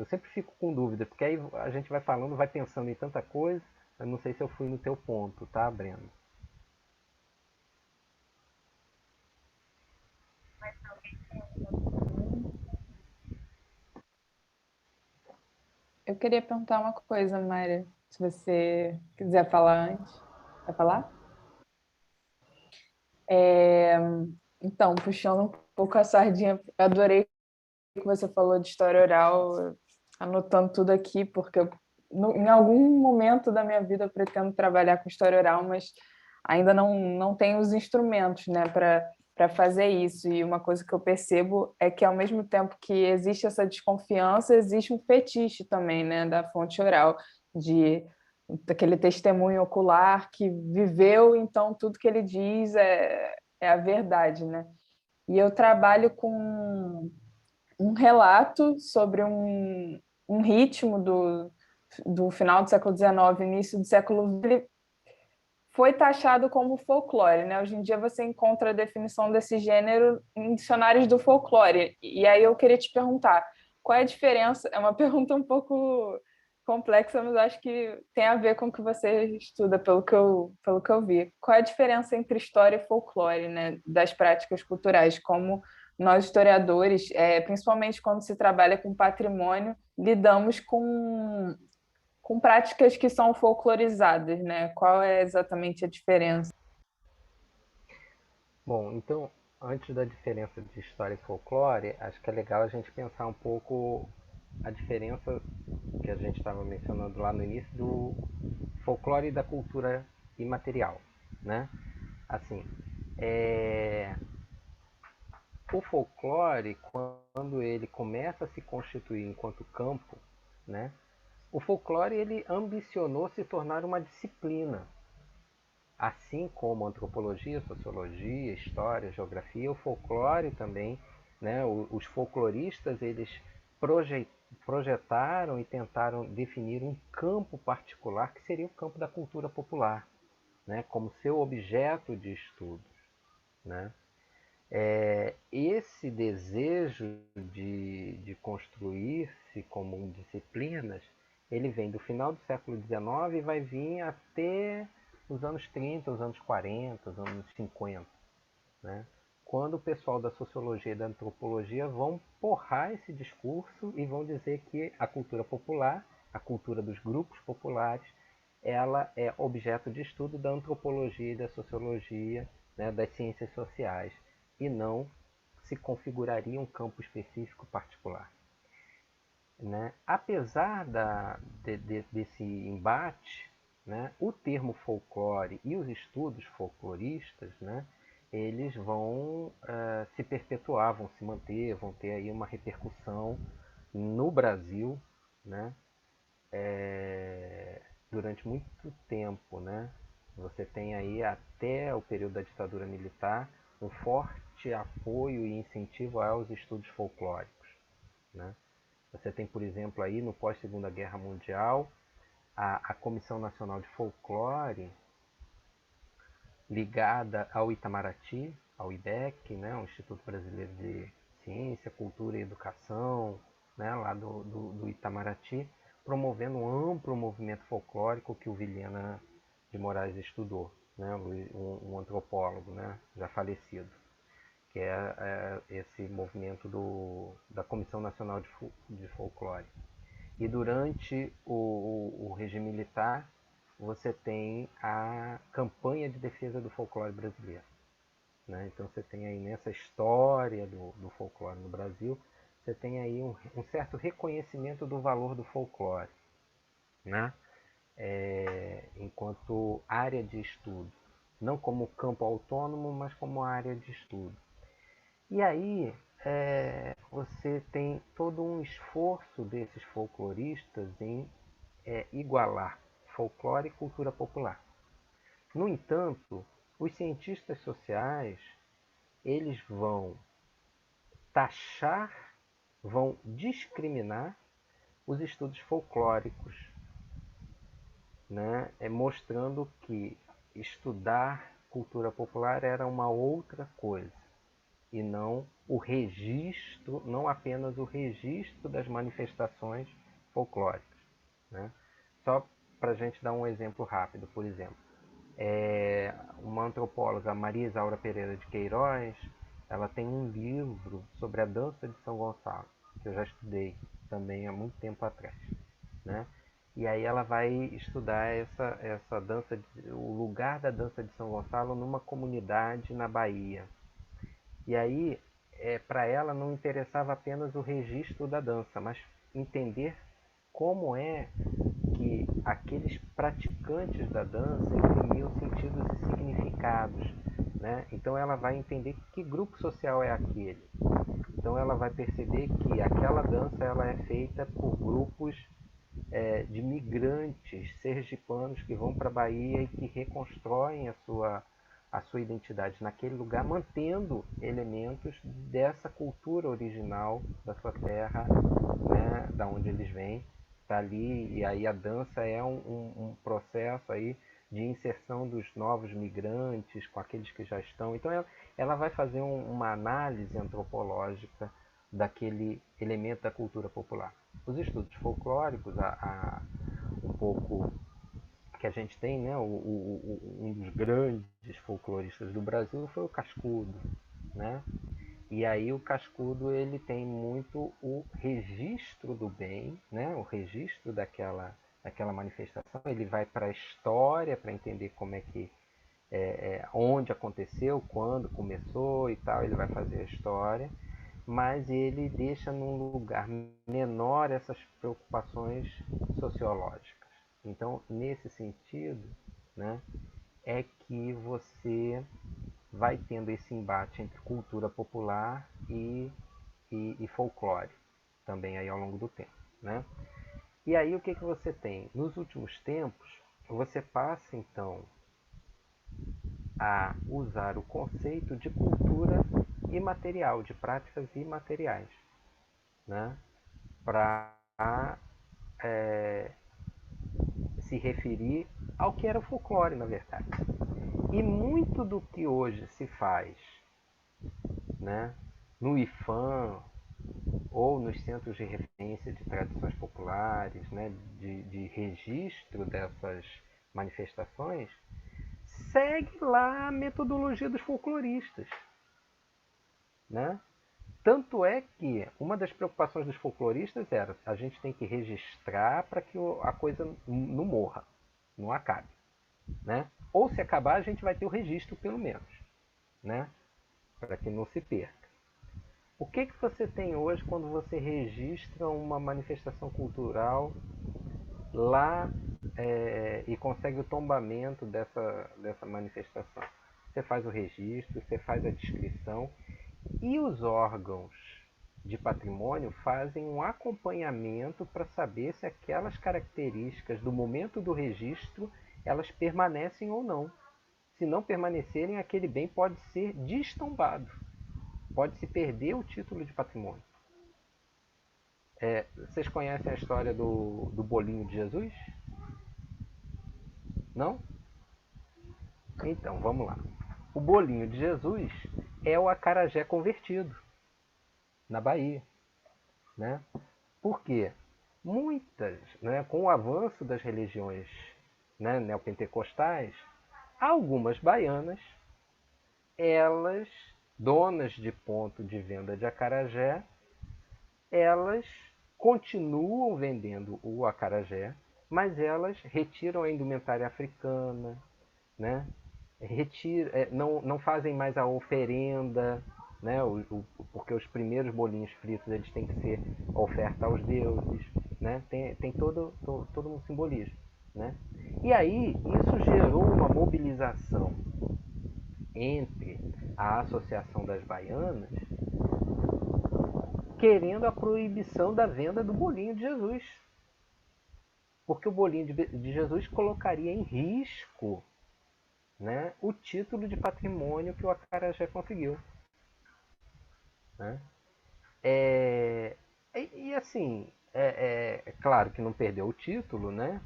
sempre fico com dúvida, porque aí a gente vai falando, vai pensando em tanta coisa, eu não sei se eu fui no teu ponto, tá, Breno? Eu queria perguntar uma coisa, Mayra, se você quiser falar antes. Vai falar? É, Então, puxando um pouco a sardinha, eu adorei que você falou de história oral, anotando tudo aqui, porque em algum momento da minha vida eu pretendo trabalhar com história oral, mas ainda não tenho os instrumentos, né, para fazer isso. E uma coisa que eu percebo é que, ao mesmo tempo que existe essa desconfiança, existe um fetiche também, né, da fonte oral, de daquele testemunho ocular que viveu, então tudo que ele diz é a verdade, né? E eu trabalho com um relato sobre um ritmo do final do século XIX, início do século XX. Ele foi taxado como folclore, né? Hoje em dia você encontra a definição desse gênero em dicionários do folclore. E aí eu queria te perguntar, qual é a diferença? É uma pergunta um pouco complexa, mas acho que tem a ver com o que você estuda, pelo que eu vi. Qual é a diferença entre história e folclore, né, das práticas culturais? Como nós, historiadores, principalmente quando se trabalha com patrimônio, lidamos com práticas que são folclorizadas, né? Qual é exatamente a diferença? Bom, então, antes da diferença de história e folclore, acho que é legal a gente pensar um pouco a diferença que a gente estava mencionando lá no início do folclore e da cultura imaterial, né? Assim, o folclore, quando ele começa a se constituir enquanto campo, né? O folclore ele ambicionou se tornar uma disciplina, assim como antropologia, sociologia, história, geografia, o folclore também, né? Os folcloristas eles projetaram e tentaram definir um campo particular que seria o campo da cultura popular, né? Como seu objeto de estudo, né? Esse desejo de construir-se como disciplinas, ele vem do final do século XIX e vai vir até os anos 30, os anos 40, os anos 50, né? Quando o pessoal da sociologia e da antropologia vão porrar esse discurso e vão dizer que a cultura popular, a cultura dos grupos populares, ela é objeto de estudo da antropologia e da sociologia, né, das ciências sociais, e não se configuraria um campo específico particular, né? Apesar desse embate, né, o termo folclore e os estudos folcloristas, né, eles vão se perpetuar, vão se manter, vão ter aí uma repercussão no Brasil, né, durante muito tempo, né? Você tem aí até o período da ditadura militar um forte apoio e incentivo aos estudos folclóricos, né? Você tem, por exemplo, aí no pós-Segunda Guerra Mundial, a Comissão Nacional de Folclore, ligada ao Itamaraty, ao IBEC, né, o Instituto Brasileiro de Ciência, Cultura e Educação, né, lá do Itamaraty, promovendo um amplo movimento folclórico que o Vilhena de Moraes estudou, né, um antropólogo, né, já falecido. que é esse movimento da Comissão Nacional de Folclore. E durante o regime militar, você tem a campanha de defesa do folclore brasileiro. Né? Então você tem aí nessa história do folclore no Brasil, você tem aí um certo reconhecimento do valor do folclore, né? Enquanto área de estudo. Não como campo autônomo, mas como área de estudo. E aí você tem todo um esforço desses folcloristas em igualar folclore e cultura popular. No entanto, os cientistas sociais, eles vão taxar, vão discriminar os estudos folclóricos, né? Mostrando que estudar cultura popular era uma outra coisa e não o registro, não apenas o registro das manifestações folclóricas, né? Só para a gente dar um exemplo rápido, por exemplo, uma antropóloga, Maria Isaura Pereira de Queiroz, ela tem um livro sobre a dança de São Gonçalo, que eu já estudei também há muito tempo atrás, né? E aí ela vai estudar essa dança, o lugar da dança de São Gonçalo numa comunidade na Bahia. E aí, para ela não interessava apenas o registro da dança, mas entender como é que aqueles praticantes da dança imprimiam sentidos e significados, né? Então ela vai entender que grupo social é aquele. Então ela vai perceber que aquela dança ela é feita por grupos de migrantes sergipanos que vão para a Bahia e que reconstroem a sua identidade naquele lugar, mantendo elementos dessa cultura original da sua terra, né, da onde eles vêm, tá ali. E aí a dança é um processo aí de inserção dos novos migrantes com aqueles que já estão. Então ela vai fazer uma análise antropológica daquele elemento da cultura popular. Os estudos folclóricos, um pouco que a gente tem, né, um dos grandes folcloristas do Brasil foi o Cascudo, né? E aí o Cascudo ele tem muito o registro do bem, né? O registro daquela manifestação. Ele vai para a história para entender como é que onde aconteceu, quando começou e tal. Ele vai fazer a história, mas ele deixa num lugar menor essas preocupações sociológicas. Então, nesse sentido, né, é que você vai tendo esse embate entre cultura popular e folclore também aí ao longo do tempo, né? E aí o que você tem? Nos últimos tempos, você passa então a usar o conceito de cultura imaterial, de práticas imateriais, né? Para se referir ao que era o folclore, na verdade. E muito do que hoje se faz, né, no IFAM ou nos centros de referência de tradições populares, né, de registro dessas manifestações, segue lá a metodologia dos folcloristas, né? Tanto é que uma das preocupações dos folcloristas era a gente tem que registrar para que a coisa não morra, não acabe, né? Ou se acabar, a gente vai ter o registro pelo menos, né? Para que não se perca. O que você tem hoje quando você registra uma manifestação cultural lá e consegue o tombamento dessa manifestação? Você faz o registro, você faz a descrição e os órgãos de patrimônio fazem um acompanhamento para saber se aquelas características do momento do registro elas permanecem ou não. Se não permanecerem, aquele bem pode ser destombado, pode se perder o título de patrimônio. Vocês conhecem a história do bolinho de Jesus? Não? Então, vamos lá. O bolinho de Jesus é o acarajé convertido na Bahia, né? Por quê? Muitas, né, com o avanço das religiões, né, neopentecostais, algumas baianas, elas donas de ponto de venda de acarajé, elas continuam vendendo o acarajé, mas elas retiram a indumentária africana, né? Não fazem mais a oferenda, né? Porque os primeiros bolinhos fritos eles têm que ser oferta aos deuses, né? Tem todo um simbolismo, né? E aí isso gerou uma mobilização entre a Associação das Baianas querendo a proibição da venda do bolinho de Jesus. Porque o bolinho de Jesus colocaria em risco, né, o título de patrimônio que o acarajé conseguiu. Né? Assim, é claro que não perdeu o título, né?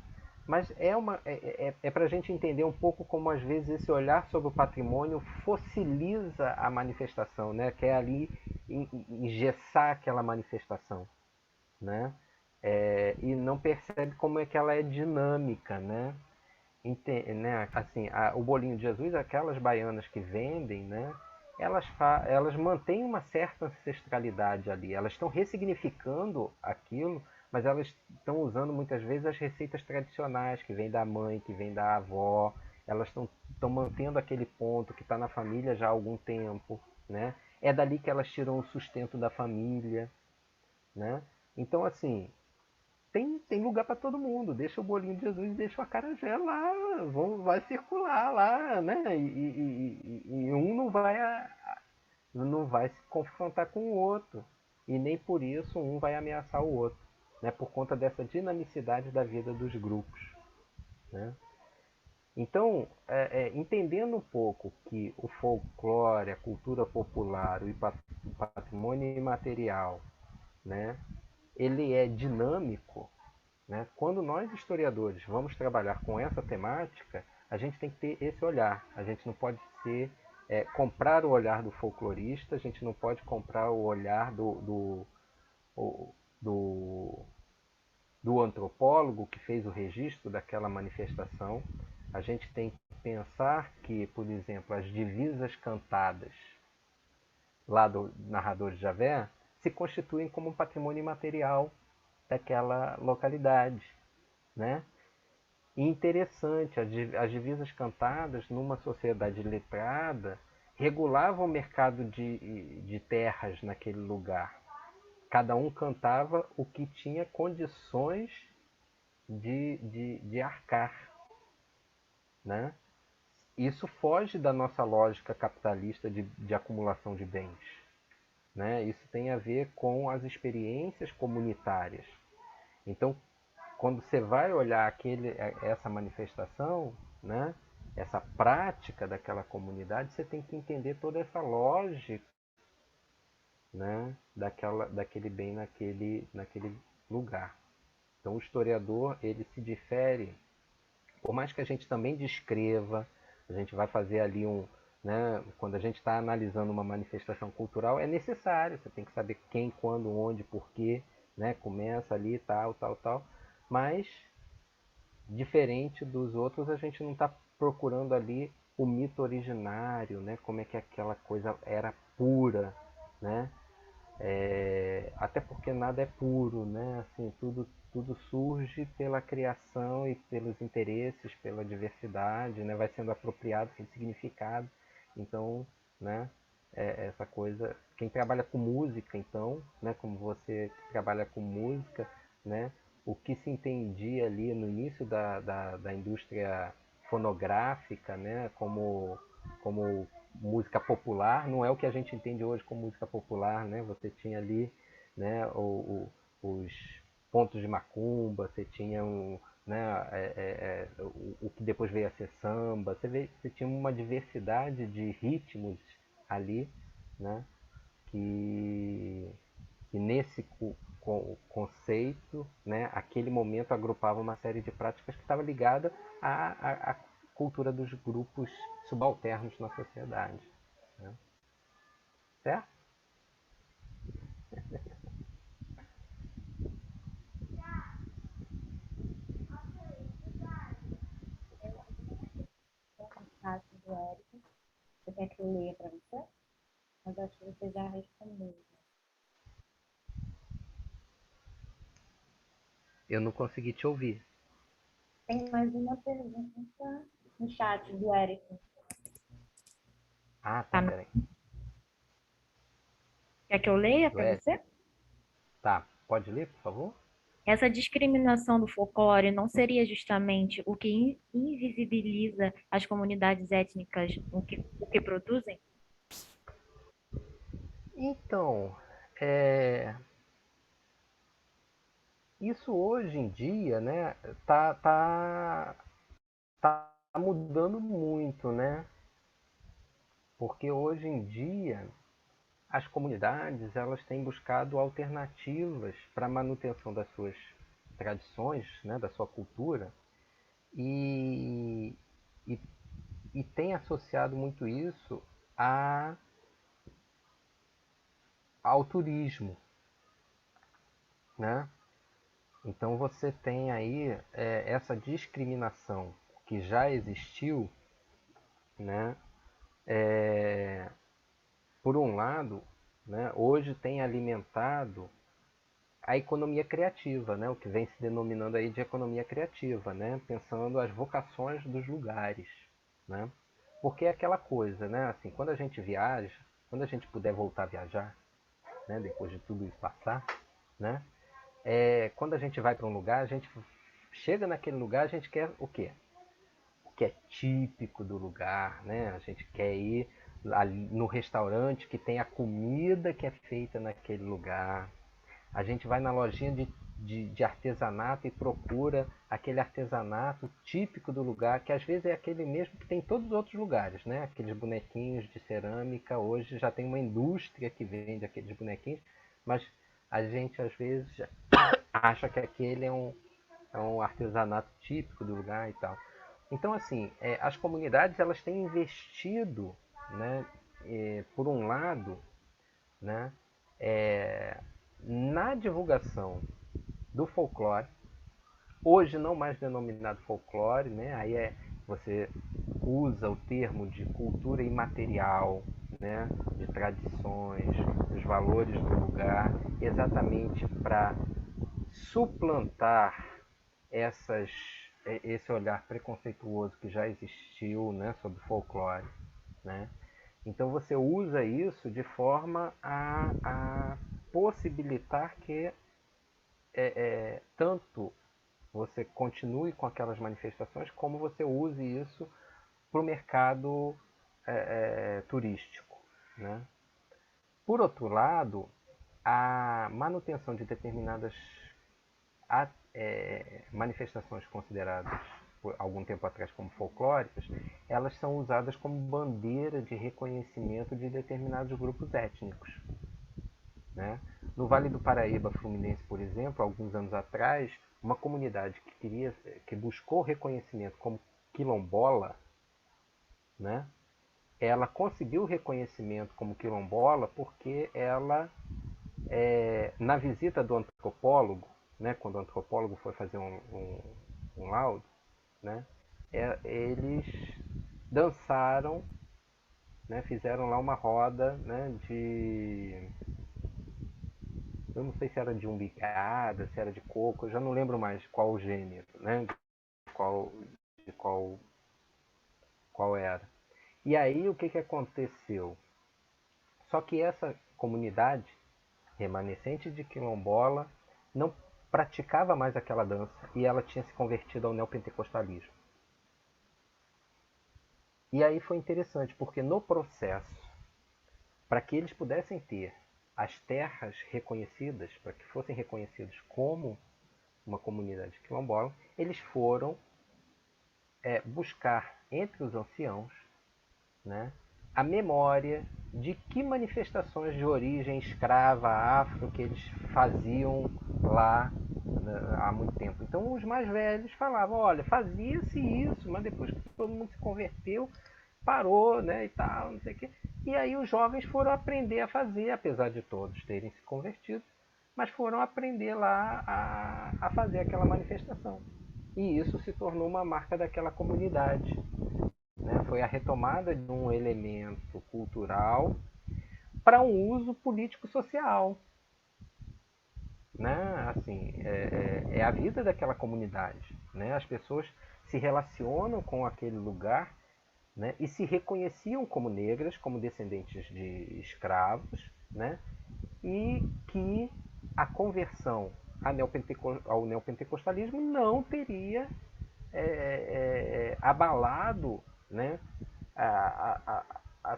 Mas é para a gente entender um pouco como às vezes esse olhar sobre o patrimônio fossiliza a manifestação, né? Quer ali engessar aquela manifestação, né? E não percebe como é que ela é dinâmica, né? Assim, o bolinho de Jesus, aquelas baianas que vendem, né? Elas mantêm uma certa ancestralidade ali. Elas estão ressignificando aquilo, mas elas estão usando muitas vezes as receitas tradicionais que vêm da mãe, que vêm da avó. Elas estão mantendo aquele ponto que está na família já há algum tempo, né? É dali que elas tiram o sustento da família, né? Então, assim, tem lugar para todo mundo. Deixa o bolinho de Jesus, deixa o acarajé lá, vai circular lá, né? E um não vai se confrontar com o outro. E nem por isso um vai ameaçar o outro, né? Por conta dessa dinamicidade da vida dos grupos, né? Então, entendendo um pouco que o folclore, a cultura popular, o patrimônio imaterial, né? Ele é dinâmico, né? Quando nós historiadores vamos trabalhar com essa temática, a gente tem que ter esse olhar. A gente não pode comprar o olhar do folclorista, a gente não pode comprar o olhar do, do antropólogo que fez o registro daquela manifestação. A gente tem que pensar que, por exemplo, as divisas cantadas lá do narrador de Javé se constituem como um patrimônio imaterial daquela localidade, né? E interessante, as divisas cantadas numa sociedade letrada regulavam o mercado de terras naquele lugar. Cada um cantava o que tinha condições de arcar, né? Isso foge da nossa lógica capitalista de acumulação de bens, né? Isso tem a ver com as experiências comunitárias. Então, quando você vai olhar essa manifestação, né, essa prática daquela comunidade, você tem que entender toda essa lógica, né, daquele bem naquele lugar. Então, o historiador ele se difere, por mais que a gente também descreva, a gente vai fazer ali né, quando a gente está analisando uma manifestação cultural, é necessário, você tem que saber quem, quando, onde, porquê, né, começa ali, tal, tal, tal, mas diferente dos outros, a gente não está procurando ali o mito originário, né? Como é que aquela coisa era pura, né? Até porque nada é puro, né? Assim, tudo surge pela criação e pelos interesses, pela diversidade, né? Vai sendo apropriado, significado. Então, né? Essa coisa, quem trabalha com música, então, né? Como você que trabalha com música, né? O que se entendia ali no início da indústria fonográfica, né? Como música popular, não é o que a gente entende hoje como música popular, né? Você tinha ali, né, os pontos de macumba, você tinha né, o que depois veio a ser samba, você tinha uma diversidade de ritmos ali, né, que nesse conceito, né, aquele momento agrupava uma série de práticas que estava ligada à cultura dos grupos subalternos na sociedade. Né? Certo? Do Érico. Você quer que eu leia para você? Mas acho que você já respondeu. Eu não consegui te ouvir. Tem mais uma pergunta no chat do Eric. Ah, Tá tá, no- peraí. Quer que eu leia Do para Ed? você? Tá, pode ler, por favor? Essa discriminação do folclore não seria justamente o que invisibiliza as comunidades étnicas o que produzem? Então, isso hoje em dia, né, tá mudando muito, né? Porque hoje em dia as comunidades elas têm buscado alternativas para a manutenção das suas tradições, né, da sua cultura e, e, e tem associado muito isso a, ao turismo, né? Então você tem aí essa discriminação que já existiu, né? Por um lado, né, hoje tem alimentado a economia criativa, né, o que vem se denominando aí de economia criativa, né, pensando as vocações dos lugares, né? Porque é aquela coisa, né, assim, quando a gente viaja, quando a gente puder voltar a viajar, né, depois de tudo isso passar, né, quando a gente vai para um lugar, a gente chega naquele lugar, a gente quer o quê? O que é típico do lugar, né? A gente quer ir ali no restaurante que tem a comida que é feita naquele lugar. A gente vai na lojinha de artesanato e procura aquele artesanato típico do lugar, que às vezes é aquele mesmo que tem em todos os outros lugares, né? Aqueles bonequinhos de cerâmica, hoje já tem uma indústria que vende aqueles bonequinhos, mas a gente às vezes acha que aquele é um artesanato típico do lugar e tal. Então, assim, as comunidades elas têm investido, né, por um lado, né, na divulgação do folclore, hoje não mais denominado folclore, né, aí você usa o termo de cultura imaterial, né, de tradições, dos valores do lugar, exatamente para suplantar esse olhar preconceituoso que já existiu, né, sobre folclore, né? Então você usa isso de forma a possibilitar que tanto você continue com aquelas manifestações, como você use isso para o mercado turístico, né? Por outro lado, a manutenção de determinadas manifestações consideradas por algum tempo atrás como folclóricas, elas são usadas como bandeira de reconhecimento de determinados grupos étnicos, né? No Vale do Paraíba Fluminense, por exemplo, alguns anos atrás, uma comunidade que buscou reconhecimento como quilombola, né? Ela conseguiu reconhecimento como quilombola porque ela, na visita do antropólogo, né, quando o antropólogo foi fazer um laudo, né, eles dançaram, né, fizeram lá uma roda, né, eu não sei se era de umbigada, se era de coco, eu já não lembro mais qual o gênero, né, qual, de qual era. E aí o que aconteceu? Só que essa comunidade remanescente de quilombola não praticava mais aquela dança e ela tinha se convertido ao neopentecostalismo. E aí foi interessante, porque no processo, para que eles pudessem ter as terras reconhecidas, para que fossem reconhecidos como uma comunidade quilombola, eles foram buscar entre os anciãos, né, a memória de que manifestações de origem escrava afro que eles faziam lá, né, há muito tempo. Então os mais velhos falavam, olha, fazia-se isso, mas depois que todo mundo se converteu, parou, né, e tal, não sei o quê. E aí os jovens foram aprender a fazer, apesar de todos terem se convertido, mas foram aprender lá a fazer aquela manifestação. E isso se tornou uma marca daquela comunidade, né? Foi a retomada de um elemento cultural para um uso político-social. Né? Assim, é a vida daquela comunidade. Né? As pessoas se relacionam com aquele lugar, né? E se reconheciam como negras, como descendentes de escravos, né? E que a conversão ao neopentecostalismo não teria abalado, né? a, a,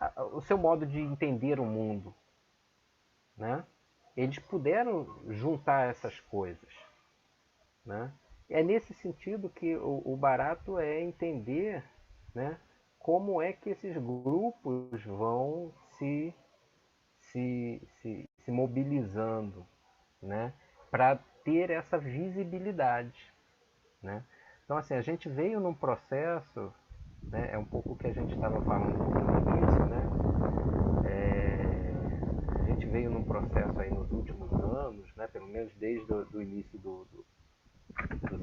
a, o seu modo de entender o mundo. Né? Eles puderam juntar essas coisas. Né? É nesse sentido que o barato é entender, né, como é que esses grupos vão se mobilizando, né, para ter essa visibilidade. Né? Então, assim, a gente veio num processo, né, é um pouco o que a gente estava falando no início, né? A gente veio num processo aí nos últimos anos, né, pelo menos desde o início do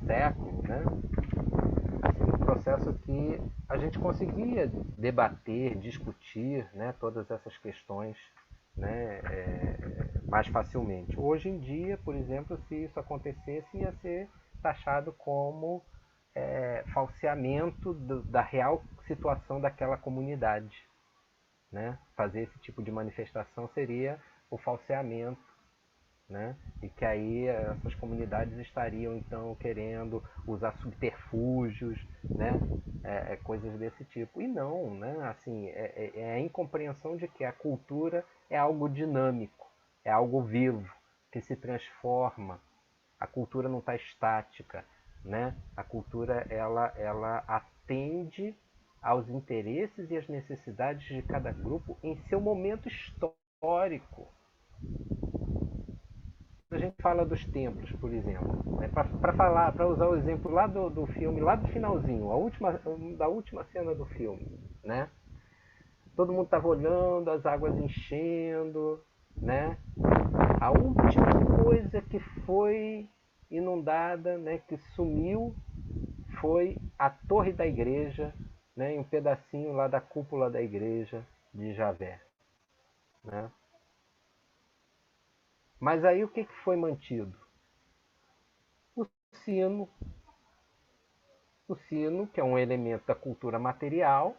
século, né? Assim, um processo que a gente conseguia debater, discutir, né, todas essas questões, né, mais facilmente. Hoje em dia, por exemplo, se isso acontecesse, ia ser taxado como falseamento da real situação daquela comunidade. Né? Fazer esse tipo de manifestação seria o falseamento, né? E que aí essas comunidades estariam então querendo usar subterfúgios, né? Coisas desse tipo. E não, né? Assim, é a incompreensão de que a cultura é algo dinâmico, é algo vivo, que se transforma. A cultura não está estática, né? A cultura ela atende aos interesses e às necessidades de cada grupo em seu momento histórico. A gente fala dos templos, por exemplo, né? Para usar o exemplo lá do filme, lá do finalzinho, da última cena do filme, né? Todo mundo estava olhando, as águas enchendo, né? A última coisa que foi inundada, né, que sumiu, foi a torre da igreja, né, e um pedacinho lá da cúpula da igreja de Javé, né? Mas aí o que foi mantido? O sino, o sino, que é um elemento da cultura material,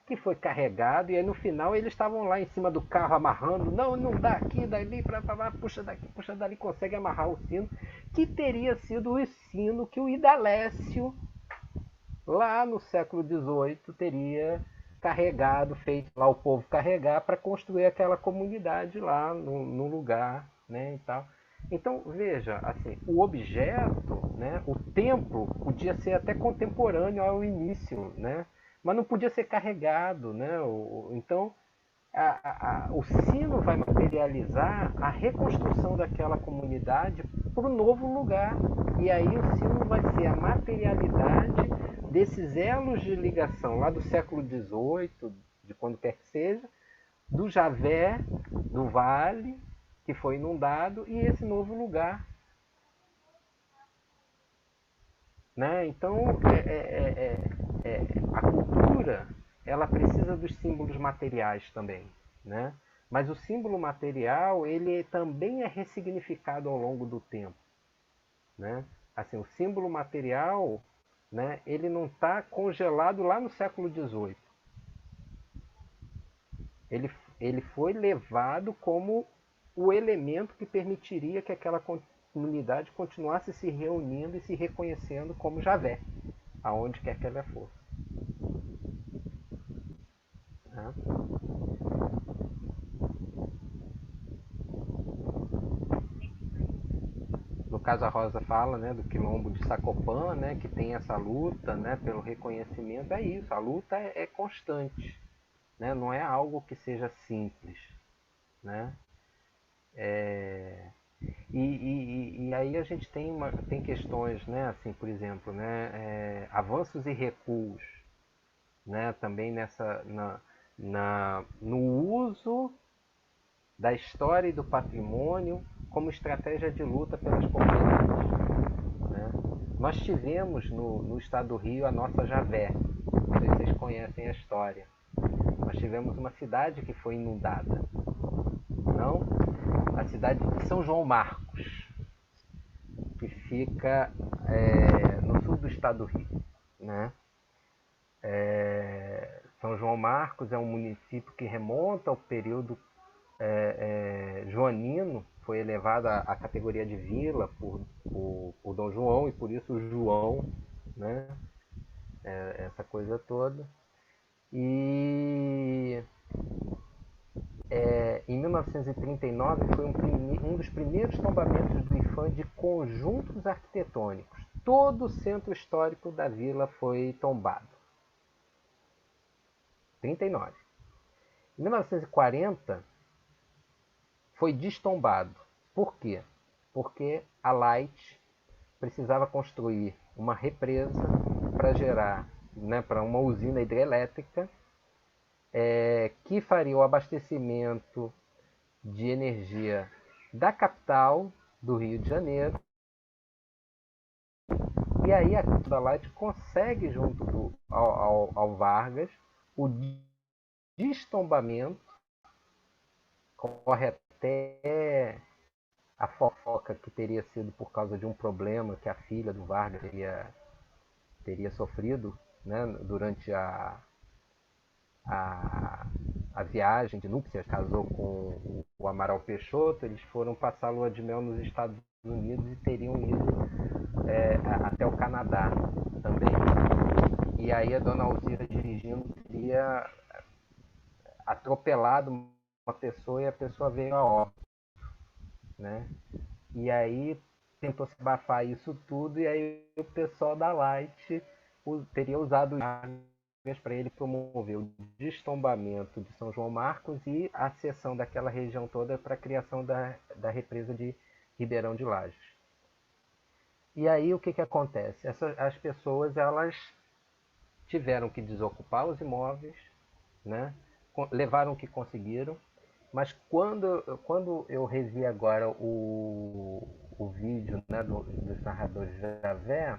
que foi carregado, e aí no final eles estavam lá em cima do carro amarrando, não dá aqui, dali, puxa daqui, puxa dali, consegue amarrar o sino, que teria sido o sino que o Idalécio, lá no século XVIII, teria carregado, feito lá o povo carregar para construir aquela comunidade lá no lugar, né, e tal. Então, veja, assim, o objeto, né, o templo podia ser até contemporâneo ao início, né, mas não podia ser carregado, né? Então, o sino vai materializar a reconstrução daquela comunidade para o novo lugar. E aí o sino vai ser a materialidade desses elos de ligação lá do século XVIII, de quando quer que seja, do Javé, do vale, que foi inundado, e esse novo lugar. Né? Então, a cultura ela precisa dos símbolos materiais também. Né? Mas o símbolo material ele também é ressignificado ao longo do tempo. Né? Assim, o símbolo material, né, ele não está congelado lá no século XVIII. Ele foi levado como o elemento que permitiria que aquela comunidade continuasse se reunindo e se reconhecendo como Javé, aonde quer que ela fosse. Né? No caso a Rosa fala, né, do quilombo de Sacopã, né, que tem essa luta, né, pelo reconhecimento. É isso, a luta é constante, né, não é algo que seja simples, né. E aí a gente tem questões, né, assim, por exemplo, né, avanços e recuos, né, também no uso da história e do patrimônio como estratégia de luta pelas comunidades. Né? Nós tivemos no estado do Rio a nossa Javé, não sei se vocês conhecem a história. Nós tivemos uma cidade que foi inundada. Não? A cidade de São João Marcos, que fica no sul do estado do Rio, né? São João Marcos é um município que remonta ao período joanino, foi elevado à categoria de vila por Dom João, e por isso o João, né? Essa coisa toda. E em 1939 foi um dos primeiros tombamentos do IPHAN de conjuntos arquitetônicos. Todo o centro histórico da vila foi tombado. 39. Em 1940 foi destombado. Por quê? Porque a Light precisava construir uma represa para gerar, né, para uma usina hidrelétrica que faria o abastecimento de energia da capital do Rio de Janeiro. E aí a da Light consegue, junto ao Vargas, o destombamento. Corre até a fofoca que teria sido por causa de um problema que a filha do Vargas teria sofrido, né, durante a viagem de núpcias. Casou com o Amaral Peixoto, eles foram passar a lua de mel nos Estados Unidos e teriam ido até o Canadá também. E aí a dona Alzira, dirigindo, teria atropelado uma pessoa e a pessoa veio a óbito, né? E aí tentou se abafar isso tudo, e aí o pessoal da Light teria usado para ele promover o destombamento de São João Marcos e a cessão daquela região toda para a criação da represa de Ribeirão de Lages. E aí o que acontece? As pessoas, elas tiveram que desocupar os imóveis, né? Levaram o que conseguiram, mas quando eu revi agora o vídeo, né, dos narradores de Javé,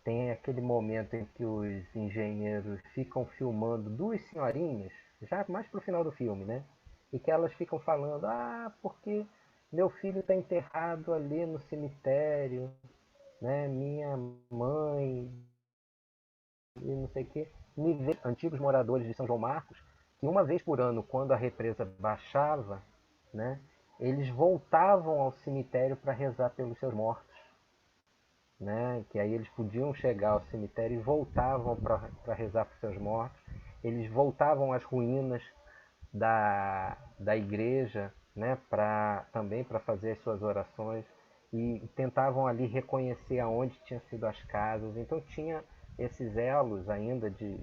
tem aquele momento em que os engenheiros ficam filmando duas senhorinhas, já mais pro final do filme, né? E que elas ficam falando, porque meu filho está enterrado ali no cemitério, né? Minha mãe, e não sei o quê. Antigos moradores de São João Marcos, que uma vez por ano, quando a represa baixava, né, eles voltavam ao cemitério para rezar pelos seus mortos. Né, que aí eles podiam chegar ao cemitério e voltavam para rezar por seus mortos. Eles voltavam às ruínas da igreja, né, também para fazer as suas orações, e tentavam ali reconhecer aonde tinham sido as casas. Então tinha esses elos ainda de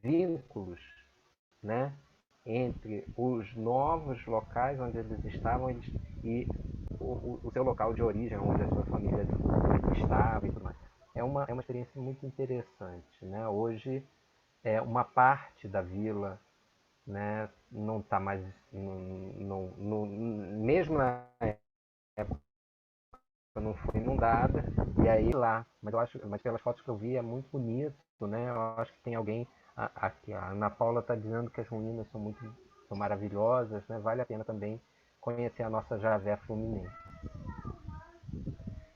vínculos, né, entre os novos locais onde eles estavam e o seu local de origem, onde a sua família estava e tudo mais. É uma experiência muito interessante, né? Hoje, uma parte da vila, né, não está mais, mesmo na época não foi inundada, e aí lá, mas pelas fotos que eu vi é muito bonito, né? Eu acho que tem alguém aqui, a Ana Paula está dizendo que as ruínas são maravilhosas, né? Vale a pena também conhecer a nossa Javé Fluminense.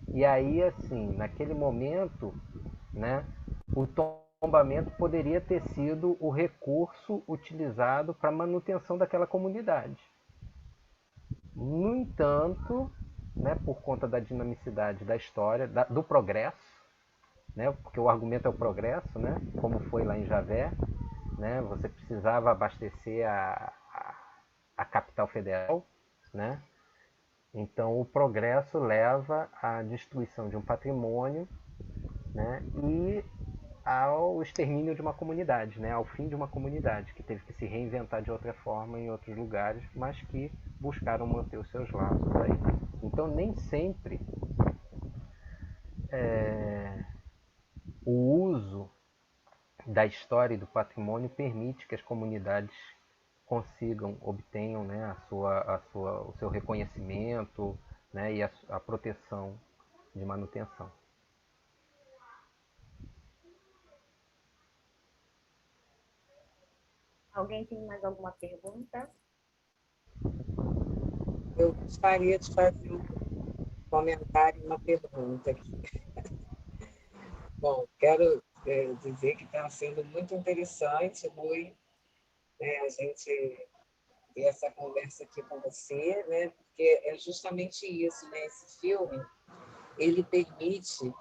E aí, assim, naquele momento, né, o tombamento poderia ter sido o recurso utilizado para a manutenção daquela comunidade. No entanto, né, por conta da dinamicidade da história, do progresso, né, porque o argumento é o progresso, né, como foi lá em Javé, né, você precisava abastecer a capital federal, né, então o progresso leva à destruição de um patrimônio, né, e ao extermínio de uma comunidade, né, ao fim de uma comunidade que teve que se reinventar de outra forma em outros lugares, mas que buscaram manter os seus laços aí. Então nem sempre o uso da história e do patrimônio permite que as comunidades obtenham, né, o seu reconhecimento, né, e a proteção de manutenção. Alguém tem mais alguma pergunta? Eu gostaria de fazer um comentário e uma pergunta aqui. Bom, quero dizer que está sendo muito interessante, Rui, né, a gente ter essa conversa aqui com você, né, porque é justamente isso, né, esse filme, ele permite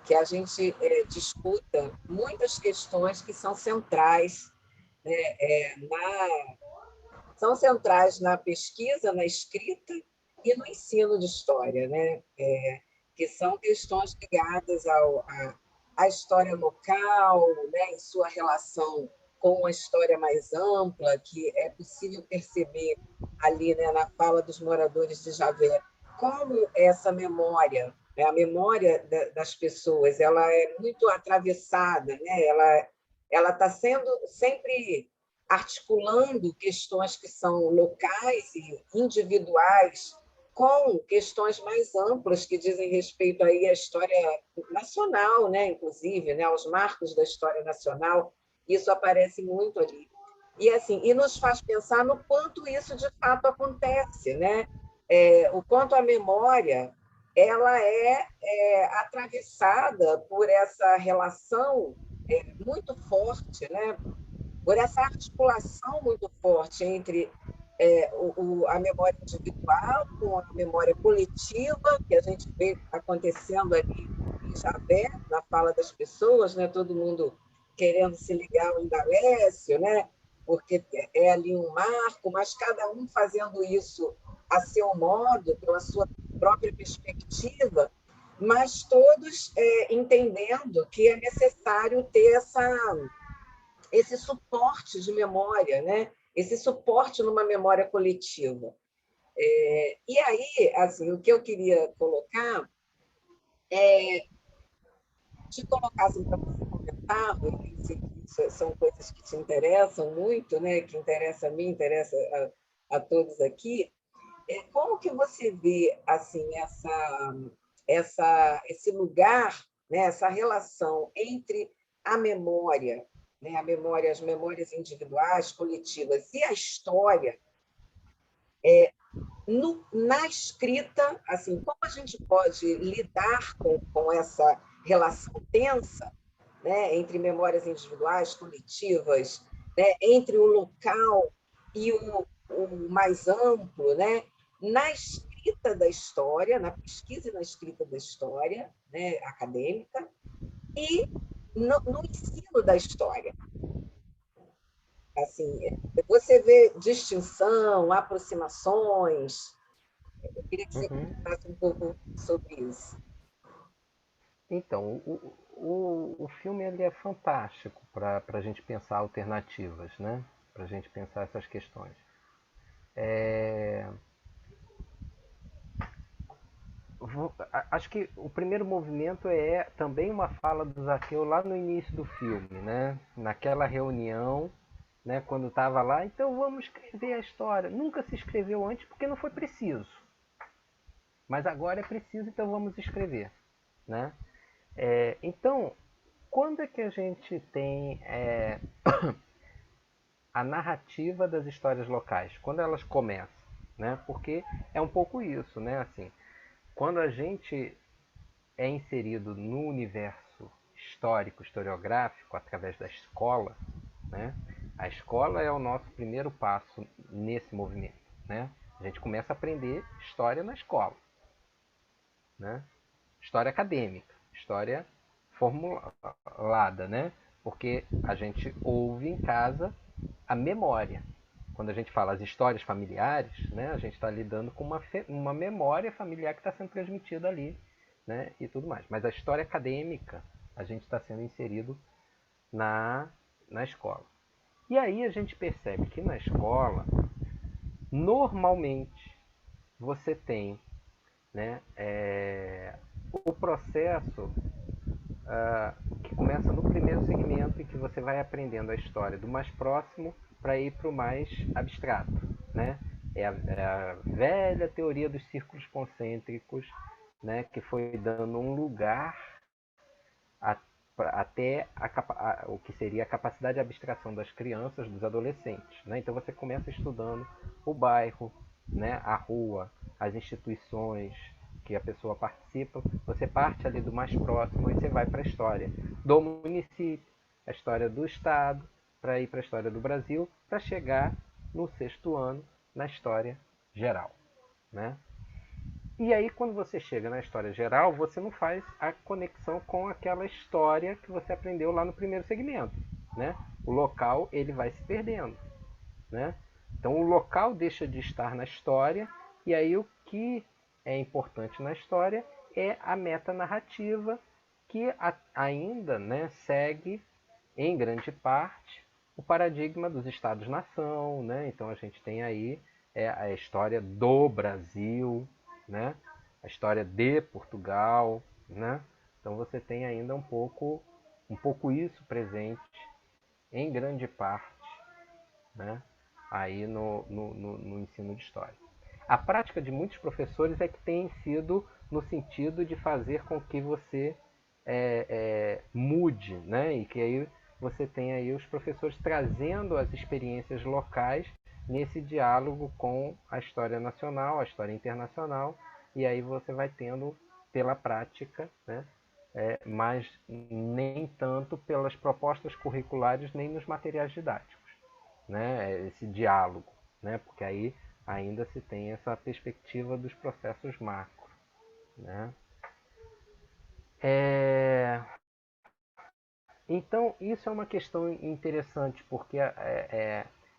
que a gente discuta muitas questões que são centrais, né, são centrais na pesquisa, na escrita e no ensino de história, né? Que são questões ligadas à história local, né? Em sua relação com a história mais ampla, que é possível perceber ali, né, na fala dos moradores de Javé, como essa memória, né, a memória das pessoas, ela é muito atravessada, né? Ela está sendo sempre articulando questões que são locais e individuais com questões mais amplas que dizem respeito aí à história nacional, né, inclusive, né, aos marcos da história nacional. Isso aparece muito ali. E assim, e nos faz pensar no quanto isso de fato acontece, né? O quanto a memória ela é atravessada por essa relação muito forte, né? Por essa articulação muito forte entre a memória individual com a memória coletiva, que a gente vê acontecendo ali em Javé, na fala das pessoas, né? Todo mundo querendo se ligar ao Indalécio, né? Porque é ali um marco, mas cada um fazendo isso a seu modo, pela sua própria perspectiva, mas todos entendendo que é necessário ter esse suporte de memória, né? Esse suporte numa memória coletiva. E aí, assim, o que eu queria colocar é te colocar assim, para você comentar, eu sei que isso são coisas que te interessam muito, né? Que interessa a mim, interessa a todos aqui. Como que você vê assim esse lugar, né? Essa relação entre a memória, né? As memórias individuais, coletivas e a história na escrita, assim, como a gente pode lidar com essa relação tensa, né, entre memórias individuais, coletivas, né, entre o local e o mais amplo, né, na escrita da história, na pesquisa e na escrita da história, né, acadêmica, e no ensino da história. Assim, você vê distinção, aproximações. Eu queria que você comentasse um pouco sobre isso. Então, o filme ele é fantástico para a gente pensar alternativas, né? Para a gente pensar essas questões. Acho que o primeiro movimento é também uma fala do Zaqueu lá no início do filme, né? Naquela reunião, né? Quando estava lá, então vamos escrever a história. Nunca se escreveu antes porque não foi preciso. Mas agora é preciso, então vamos escrever, né? Então, quando é que a gente tem a narrativa das histórias locais? Quando elas começam, né? Porque é um pouco isso, né? Assim, quando a gente é inserido no universo histórico, historiográfico, através da escola, né? A escola é o nosso primeiro passo nesse movimento, né? A gente começa a aprender história na escola, né? História acadêmica, história formulada, né? Porque a gente ouve em casa a memória. Quando a gente fala as histórias familiares, né, a gente está lidando com uma memória familiar que está sendo transmitida ali, né, e tudo mais. Mas a história acadêmica, a gente está sendo inserido na escola. E aí a gente percebe que na escola, normalmente, você tem, né, o processo que começa no primeiro segmento e que você vai aprendendo a história do mais próximo para ir para o mais abstrato, né? É a velha teoria dos círculos concêntricos, né? Que foi dando um lugar a até o que seria a capacidade de abstração das crianças, dos adolescentes, né? Então você começa estudando o bairro, né? A rua, as instituições que a pessoa participa, você parte ali do mais próximo e você vai para a história do município, a história do estado, para ir para a história do Brasil, para chegar no 6º ano na história geral, né? E aí, quando você chega na história geral, você não faz a conexão com aquela história que você aprendeu lá no primeiro segmento, né? O local, ele vai se perdendo, né? Então, o local deixa de estar na história, e aí o que é importante na história é a metanarrativa, que ainda, né, segue, em grande parte, o paradigma dos Estados-nação, né? Então, a gente tem aí a história do Brasil, né? A história de Portugal, né? Então você tem ainda um pouco isso presente em grande parte, né? Aí no ensino de história. A prática de muitos professores é que tem sido no sentido de fazer com que você mude, né? E que aí você tem aí os professores trazendo as experiências locais nesse diálogo com a história nacional, a história internacional, e aí você vai tendo pela prática, né? Mas nem tanto pelas propostas curriculares, nem nos materiais didáticos, né? Esse diálogo, né? Porque aí ainda se tem essa perspectiva dos processos macro, né? Então, isso é uma questão interessante, porque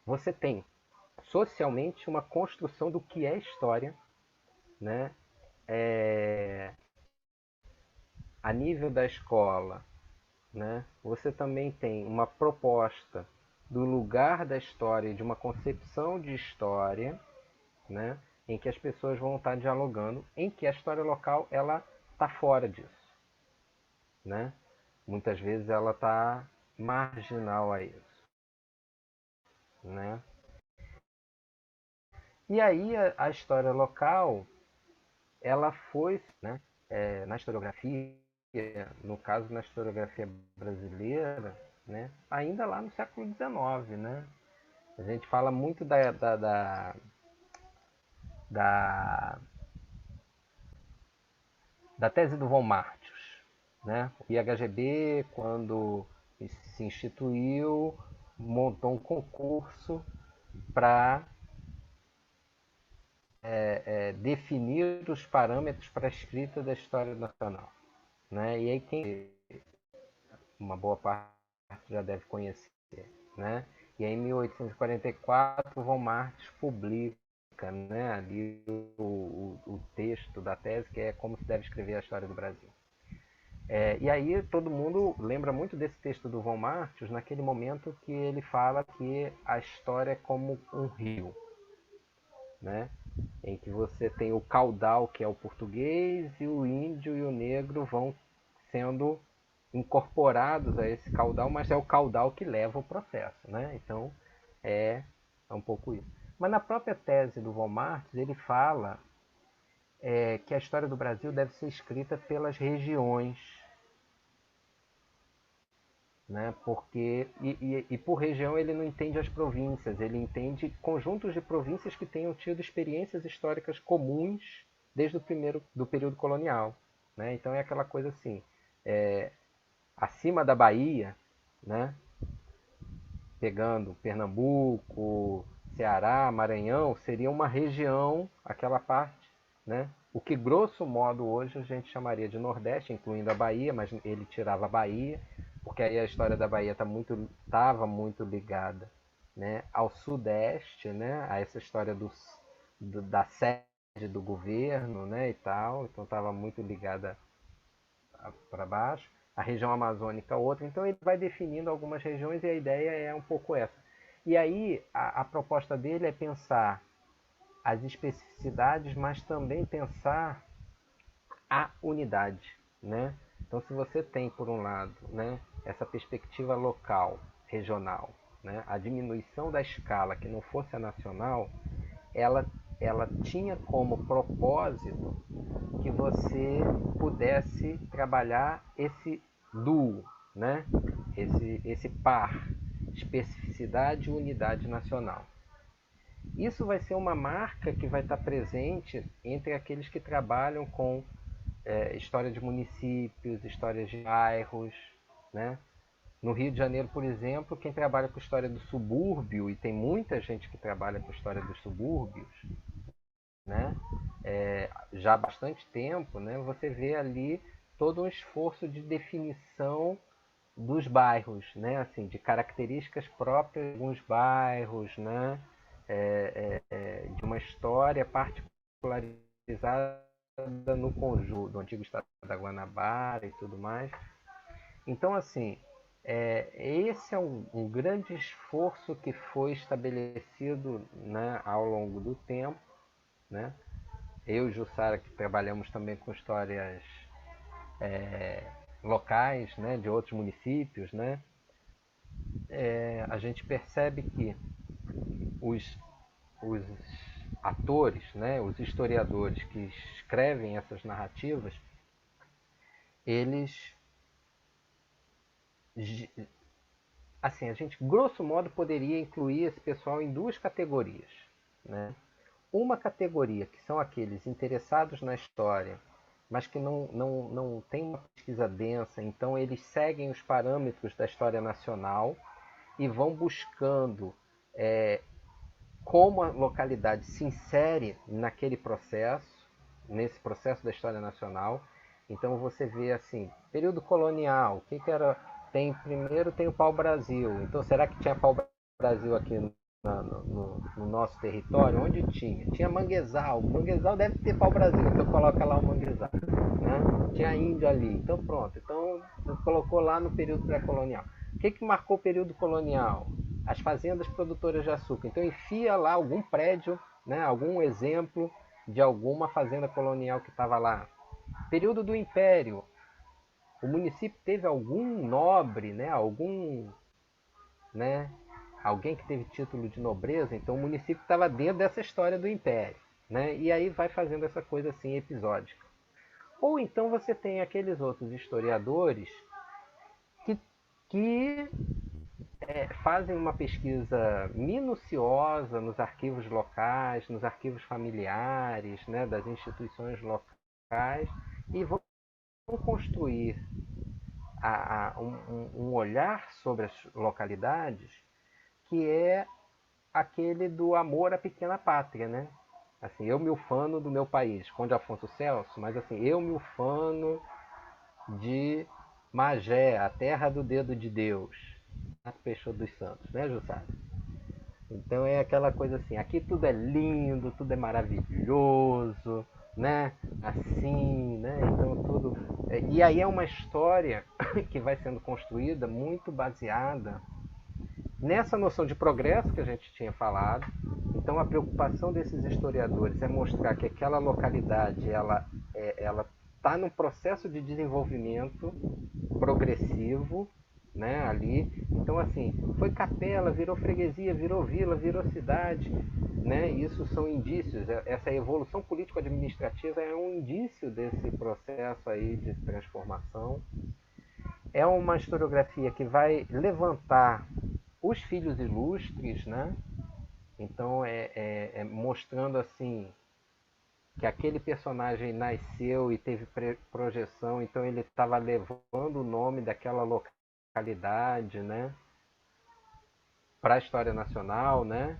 você tem socialmente uma construção do que é história, né? A nível da escola, né? Você também tem uma proposta do lugar da história, de uma concepção de história, né? Em que as pessoas vão estar dialogando, em que a história local ela está fora disso, né? Muitas vezes ela está marginal a isso, né? E aí a história local, ela foi, né, na historiografia, no caso na historiografia brasileira, né, ainda lá no século XIX, né? A gente fala muito da tese do von Martius, né? O IHGB, quando se instituiu, montou um concurso para definir os parâmetros para a escrita da história nacional, né? E aí quem uma boa parte já deve conhecer, né? E aí, em 1844, von Martius publica, né, ali o texto da tese, que é como se deve escrever a história do Brasil. E aí todo mundo lembra muito desse texto do von Martius naquele momento que ele fala que a história é como um rio, né? Em que você tem o caudal, que é o português, e o índio e o negro vão sendo incorporados a esse caudal, mas é o caudal que leva o processo, né? Então é um pouco isso. Mas na própria tese do von Martius ele fala que a história do Brasil deve ser escrita pelas regiões, né? Porque e por região ele não entende as províncias, ele entende conjuntos de províncias que tenham tido experiências históricas comuns desde do período colonial, né? Então é aquela coisa assim, acima da Bahia, né? Pegando Pernambuco, Ceará, Maranhão, seria uma região, aquela parte, né? O que grosso modo hoje a gente chamaria de Nordeste, incluindo a Bahia, mas ele tirava a Bahia, porque aí a história da Bahia estava muito ligada, né, ao Sudeste, né, a essa história da sede do governo, né, e tal, então estava muito ligada para baixo. A região amazônica outra, então ele vai definindo algumas regiões e a ideia é um pouco essa. E aí a proposta dele é pensar as especificidades, mas também pensar a unidade, né? Então, se você tem, por um lado, né, essa perspectiva local, regional, né, a diminuição da escala que não fosse a nacional, ela tinha como propósito que você pudesse trabalhar esse duo, né? Esse par, especificidade e unidade nacional. Isso vai ser uma marca que vai estar presente entre aqueles que trabalham com história de municípios, histórias de bairros, né? No Rio de Janeiro, por exemplo, quem trabalha com história do subúrbio, e tem muita gente que trabalha com história dos subúrbios, né? Já há bastante tempo, né? Você vê ali todo um esforço de definição dos bairros, né? Assim, de características próprias de alguns bairros, né? De uma história particularizada no conjunto do antigo estado da Guanabara e tudo mais. Então, assim, esse é um grande esforço que foi estabelecido, né, ao longo do tempo, né? Eu e Jussara, que trabalhamos também com histórias locais, né, de outros municípios, né? A gente percebe que os atores, né, os historiadores que escrevem essas narrativas, eles, assim, a gente grosso modo poderia incluir esse pessoal em duas categorias, né? Uma categoria que são aqueles interessados na história, mas que não tem uma pesquisa densa, então eles seguem os parâmetros da história nacional e vão buscando como a localidade se insere naquele processo, nesse processo da história nacional. Então você vê assim, período colonial, o que era? Primeiro tem o pau-brasil. Então será que tinha pau-brasil aqui no nosso território? Onde tinha? Tinha manguezal. Manguezal deve ter pau-brasil, então coloca lá o manguezal. Né? Tinha índio ali, então pronto. Então colocou lá no período pré-colonial. O que marcou o período colonial? As fazendas produtoras de açúcar. Então enfia lá algum prédio, né, algum exemplo de alguma fazenda colonial que estava lá. Período do Império. O município teve algum nobre, né, alguém que teve título de nobreza, então o município estava dentro dessa história do Império. Né, e aí vai fazendo essa coisa assim episódica. Ou então você tem aqueles outros historiadores que fazem uma pesquisa minuciosa nos arquivos locais, nos arquivos familiares, né, das instituições locais, e vão construir um olhar sobre as localidades que é aquele do amor à pequena pátria, né? Assim, eu me ufano do meu país, Conde Afonso Celso, mas assim, eu me ufano de Magé, a terra do dedo de Deus, Peixoto dos Santos, né, Jussara? Então é aquela coisa assim, aqui tudo é lindo, tudo é maravilhoso, né? Assim, né? Então tudo. E aí é uma história que vai sendo construída muito baseada nessa noção de progresso que a gente tinha falado. Então a preocupação desses historiadores é mostrar que aquela localidade ela está num processo de desenvolvimento progressivo, né, ali. Então assim, foi capela, virou freguesia, virou vila, virou cidade, né? Isso são indícios. Essa evolução político-administrativa é um indício desse processo aí de transformação. É uma historiografia que vai levantar os filhos ilustres, né? Então mostrando assim que aquele personagem nasceu e teve projeção, então ele estava levando o nome daquela localidade, né, para a história nacional, né?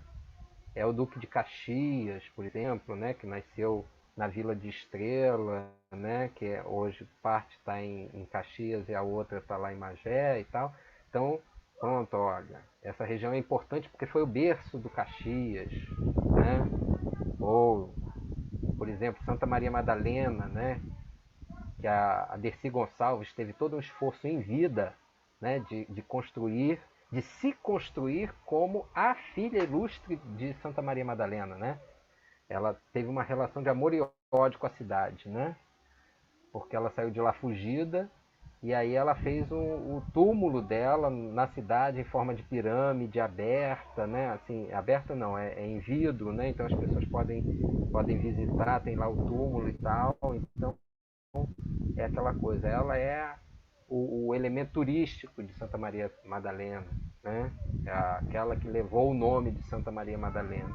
É o Duque de Caxias, por exemplo, né, que nasceu na Vila de Estrela, né, que hoje parte está em Caxias e a outra está lá em Magé e tal. Então, pronto, olha, essa região é importante porque foi o berço do Caxias, né? Ou, por exemplo, Santa Maria Madalena, né, que a Dercy Gonçalves teve todo um esforço em vida, né, de construir, de se construir como a filha ilustre de Santa Maria Madalena, né? Ela teve uma relação de amor e ódio com a cidade, né? Porque ela saiu de lá fugida e aí ela fez o túmulo dela na cidade em forma de pirâmide aberta, né? Assim, aberta não, é em vidro, né? Então as pessoas podem visitar, tem lá o túmulo e tal. Então é aquela coisa, ela é o elemento turístico de Santa Maria Madalena, né? Aquela que levou o nome de Santa Maria Madalena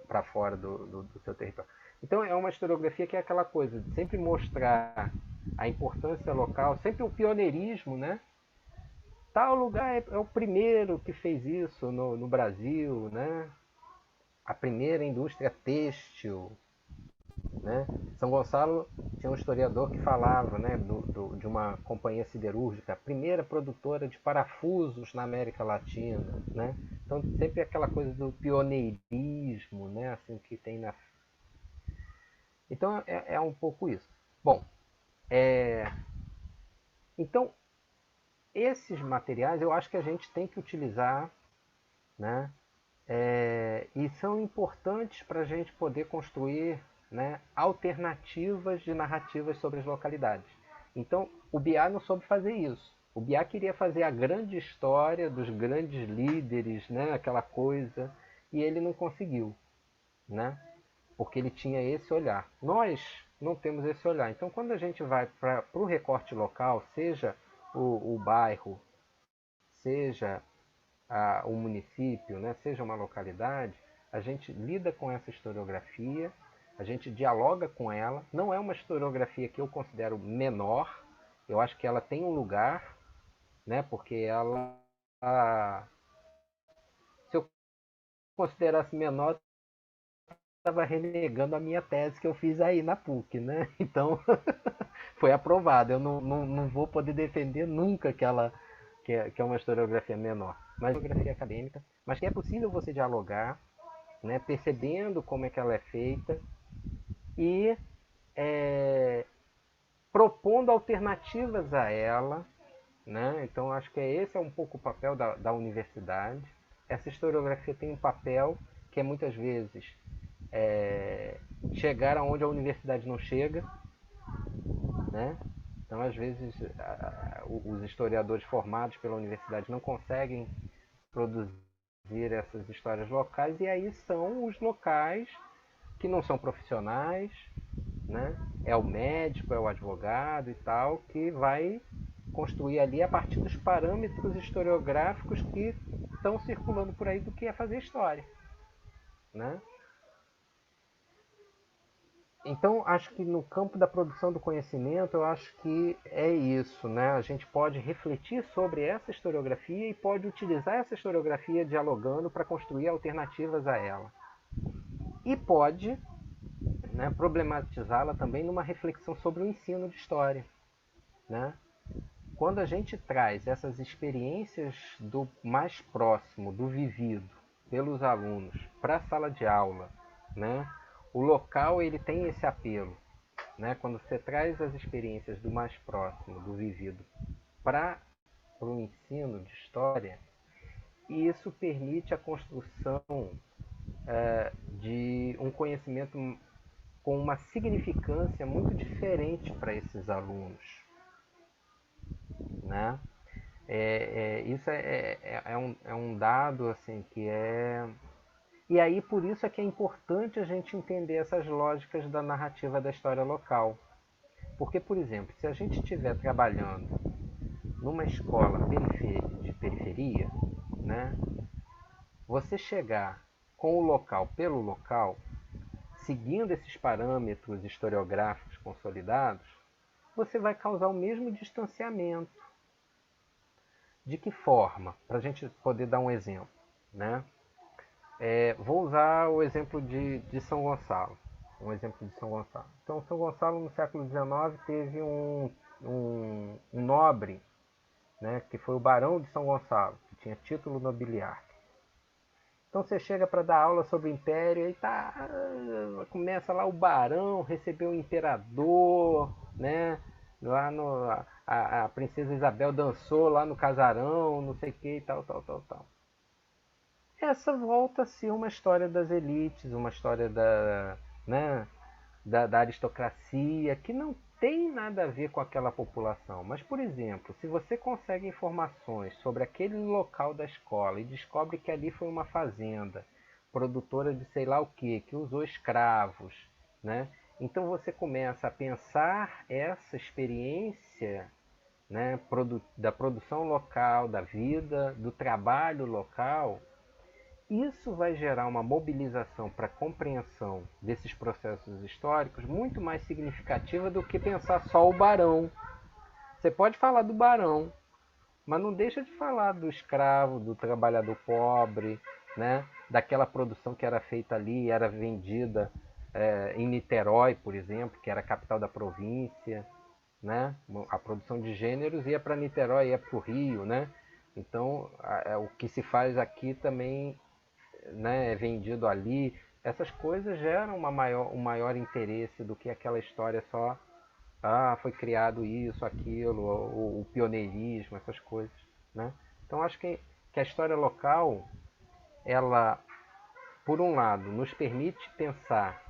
para fora do seu território. Então é uma historiografia que é aquela coisa de sempre mostrar a importância local, sempre o pioneirismo, né? Tal lugar é o primeiro que fez isso no Brasil, né? A primeira indústria têxtil, né? São Gonçalo tinha um historiador que falava, né, de uma companhia siderúrgica, a primeira produtora de parafusos na América Latina, né? Então sempre aquela coisa do pioneirismo, né, assim que tem na. Então é um pouco isso. Bom, então esses materiais eu acho que a gente tem que utilizar, né? E são importantes para a gente poder construir, né, alternativas de narrativas sobre as localidades. Então, o Biá não soube fazer isso. O Biá queria fazer a grande história dos grandes líderes, né, aquela coisa, e ele não conseguiu, né, porque ele tinha esse olhar. Nós não temos esse olhar. Então, quando a gente vai para o recorte local, seja o bairro, seja um município, né, seja uma localidade, a gente lida com essa historiografia, a gente dialoga com ela. Não é uma historiografia que eu considero menor, eu acho que ela tem um lugar, né, porque ela, se eu considerasse menor, estava renegando a minha tese que eu fiz aí na PUC, né? Então, foi aprovada. Eu não vou poder defender nunca que é uma historiografia menor, mas uma historiografia acadêmica, mas que é possível você dialogar, né, percebendo como é que ela é feita e propondo alternativas a ela, né? Então acho que esse é um pouco o papel da universidade. Essa historiografia tem um papel que é muitas vezes chegar aonde a universidade não chega, né? Então às vezes os historiadores formados pela universidade não conseguem produzir essas histórias locais, e aí são os locais que não são profissionais, né? É o médico, é o advogado e tal, que vai construir ali a partir dos parâmetros historiográficos que estão circulando por aí do que é fazer história, né? Então, acho que no campo da produção do conhecimento, eu acho que é isso, né? A gente pode refletir sobre essa historiografia e pode utilizar essa historiografia dialogando para construir alternativas a ela. E pode, né, problematizá-la também numa reflexão sobre o ensino de história, né? Quando a gente traz essas experiências do mais próximo, do vivido, pelos alunos, para a sala de aula, né? O local ele tem esse apelo, né? Quando você traz as experiências do mais próximo, do vivido, para o ensino de história, isso permite a construção de um conhecimento com uma significância muito diferente para esses alunos, né? Isso é um dado assim que é. E aí por isso é que é importante a gente entender essas lógicas da narrativa da história local. Porque, por exemplo, se a gente estiver trabalhando numa escola de periferia, né, você chegar com o local pelo local, seguindo esses parâmetros historiográficos consolidados, você vai causar o mesmo distanciamento. De que forma? Para a gente poder dar um exemplo, né? Vou usar o exemplo de São Gonçalo. Um exemplo de São Gonçalo. Então, São Gonçalo, no século XIX, teve um nobre, né, que foi o Barão de São Gonçalo, que tinha título nobiliário. Então você chega para dar aula sobre o Império e começa lá o Barão, recebeu o Imperador, né? Lá a Princesa Isabel dançou lá no casarão, não sei o que e tal. Essa volta a ser uma história das elites, uma história né, da aristocracia, que não tem nada a ver com aquela população. Mas, por exemplo, se você consegue informações sobre aquele local da escola e descobre que ali foi uma fazenda produtora de sei lá o que usou escravos, né? Então você começa a pensar essa experiência né, da produção local, da vida, do trabalho local, isso vai gerar uma mobilização para a compreensão desses processos históricos muito mais significativa do que pensar só o barão. Você pode falar do barão, mas não deixa de falar do escravo, do trabalhador pobre, né? Daquela produção que era feita ali, era vendida em Niterói, por exemplo, que era a capital da província, né? A produção de gêneros ia para Niterói, ia para o Rio, né? Então, o que se faz aqui também, né, é vendido ali. Essas coisas geram um maior interesse do que aquela história só foi criado isso, aquilo, o pioneirismo, essas coisas, né? Então acho que a história local, ela, por um lado, nos permite pensar.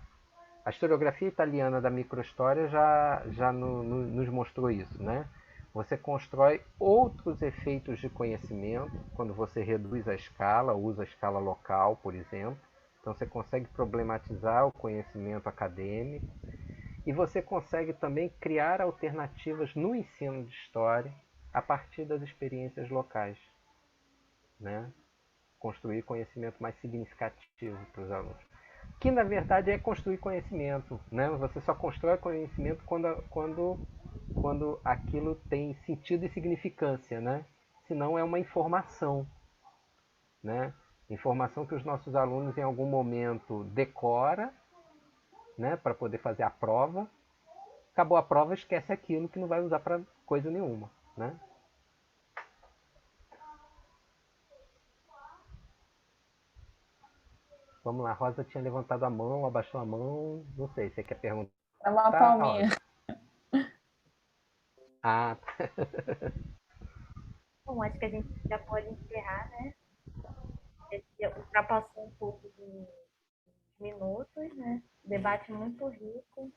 A historiografia italiana da microhistória já nos mostrou isso, né? Você constrói outros efeitos de conhecimento quando você reduz a escala, usa a escala local, por exemplo. Então você consegue problematizar o conhecimento acadêmico e você consegue também criar alternativas no ensino de história a partir das experiências locais, né? Construir conhecimento mais significativo para os alunos. Que na verdade é construir conhecimento, né? Você só constrói conhecimento quando aquilo tem sentido e significância, né? Senão é uma informação, né? Informação que os nossos alunos em algum momento decora, né? Para poder fazer a prova. Acabou a prova, esquece aquilo que não vai usar para coisa nenhuma, né? Vamos lá, a Rosa tinha levantado a mão, abaixou a mão, não sei, você quer perguntar? É uma palminha. Rosa? Ah, Bom, acho que a gente já pode encerrar, né? Ultrapassou um pouco dos minutos, né? Debate muito rico.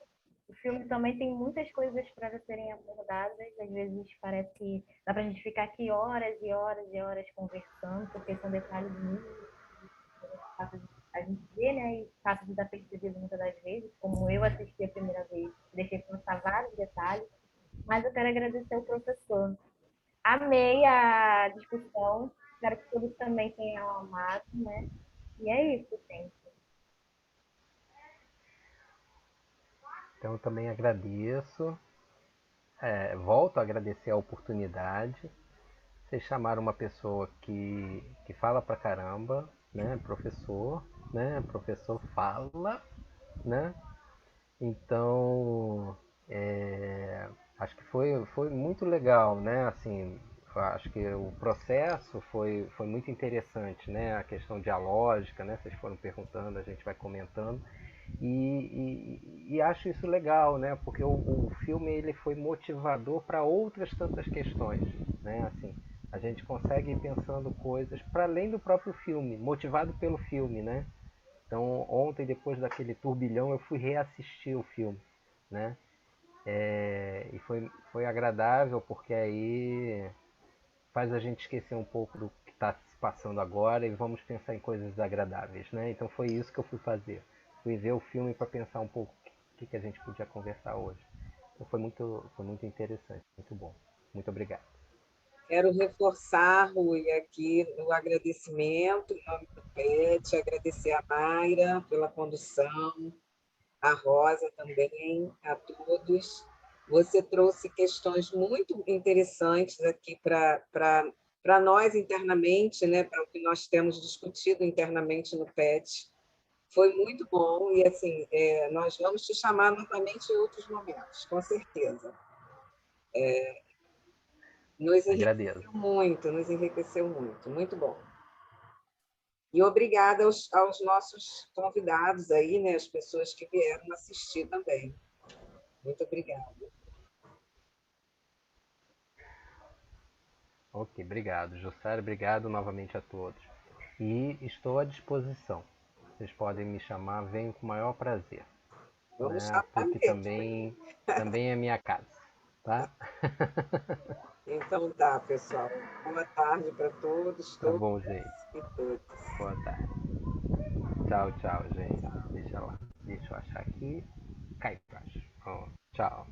O filme também tem muitas coisas para serem abordadas. Às vezes parece que dá para a gente ficar aqui horas e horas e horas conversando, porque são detalhes mínimos. A gente vê, né, e passa desapercebido muitas das vezes, como eu assisti a primeira vez, deixei passar vários detalhes, mas eu quero agradecer ao professor. Amei a discussão, espero que todos também tenham amado, né? E é isso, gente. então eu também agradeço, volto a agradecer a oportunidade. Vocês chamaram uma pessoa que fala pra caramba, né? Professor, né? Professor fala, né? Então, acho que foi muito legal, né? Assim, acho que o processo foi muito interessante, né? A questão dialógica, né? Vocês foram perguntando, a gente vai comentando. E acho isso legal, né? Porque o filme ele foi motivador para outras tantas questões, né? Assim, a gente consegue ir pensando coisas para além do próprio filme, motivado pelo filme, né? Então, ontem, depois daquele turbilhão, eu fui reassistir o filme, né? E foi agradável, porque aí faz a gente esquecer um pouco do que está se passando agora e vamos pensar em coisas agradáveis, né? Então foi isso que eu fui fazer. Fui ver o filme para pensar um pouco o que a gente podia conversar hoje. Então foi muito interessante, muito bom. Muito obrigado. Quero reforçar, Rui, aqui o agradecimento em nome do PET, agradecer a Mayra pela condução, a Rosa também, a todos. Você trouxe questões muito interessantes aqui para nós internamente, né, para o que nós temos discutido internamente no PET. Foi muito bom e assim nós vamos te chamar novamente em outros momentos, com certeza. Nos Agradeço. nos enriqueceu muito, muito bom. E obrigada aos nossos convidados aí, né, as pessoas que vieram assistir também. Muito obrigada. Ok, obrigado, Jussara. Obrigado novamente a todos. E estou à disposição. Vocês podem me chamar, venho com o maior prazer. Vamos Né? chamar Porque mesmo. também é minha casa. Tá? Então tá, pessoal. Boa tarde para todos, Tá todas bom, gente. e todos. Boa tarde. Tchau, tchau, gente. Deixa lá. Deixa eu achar aqui. Cai embaixo. Tchau.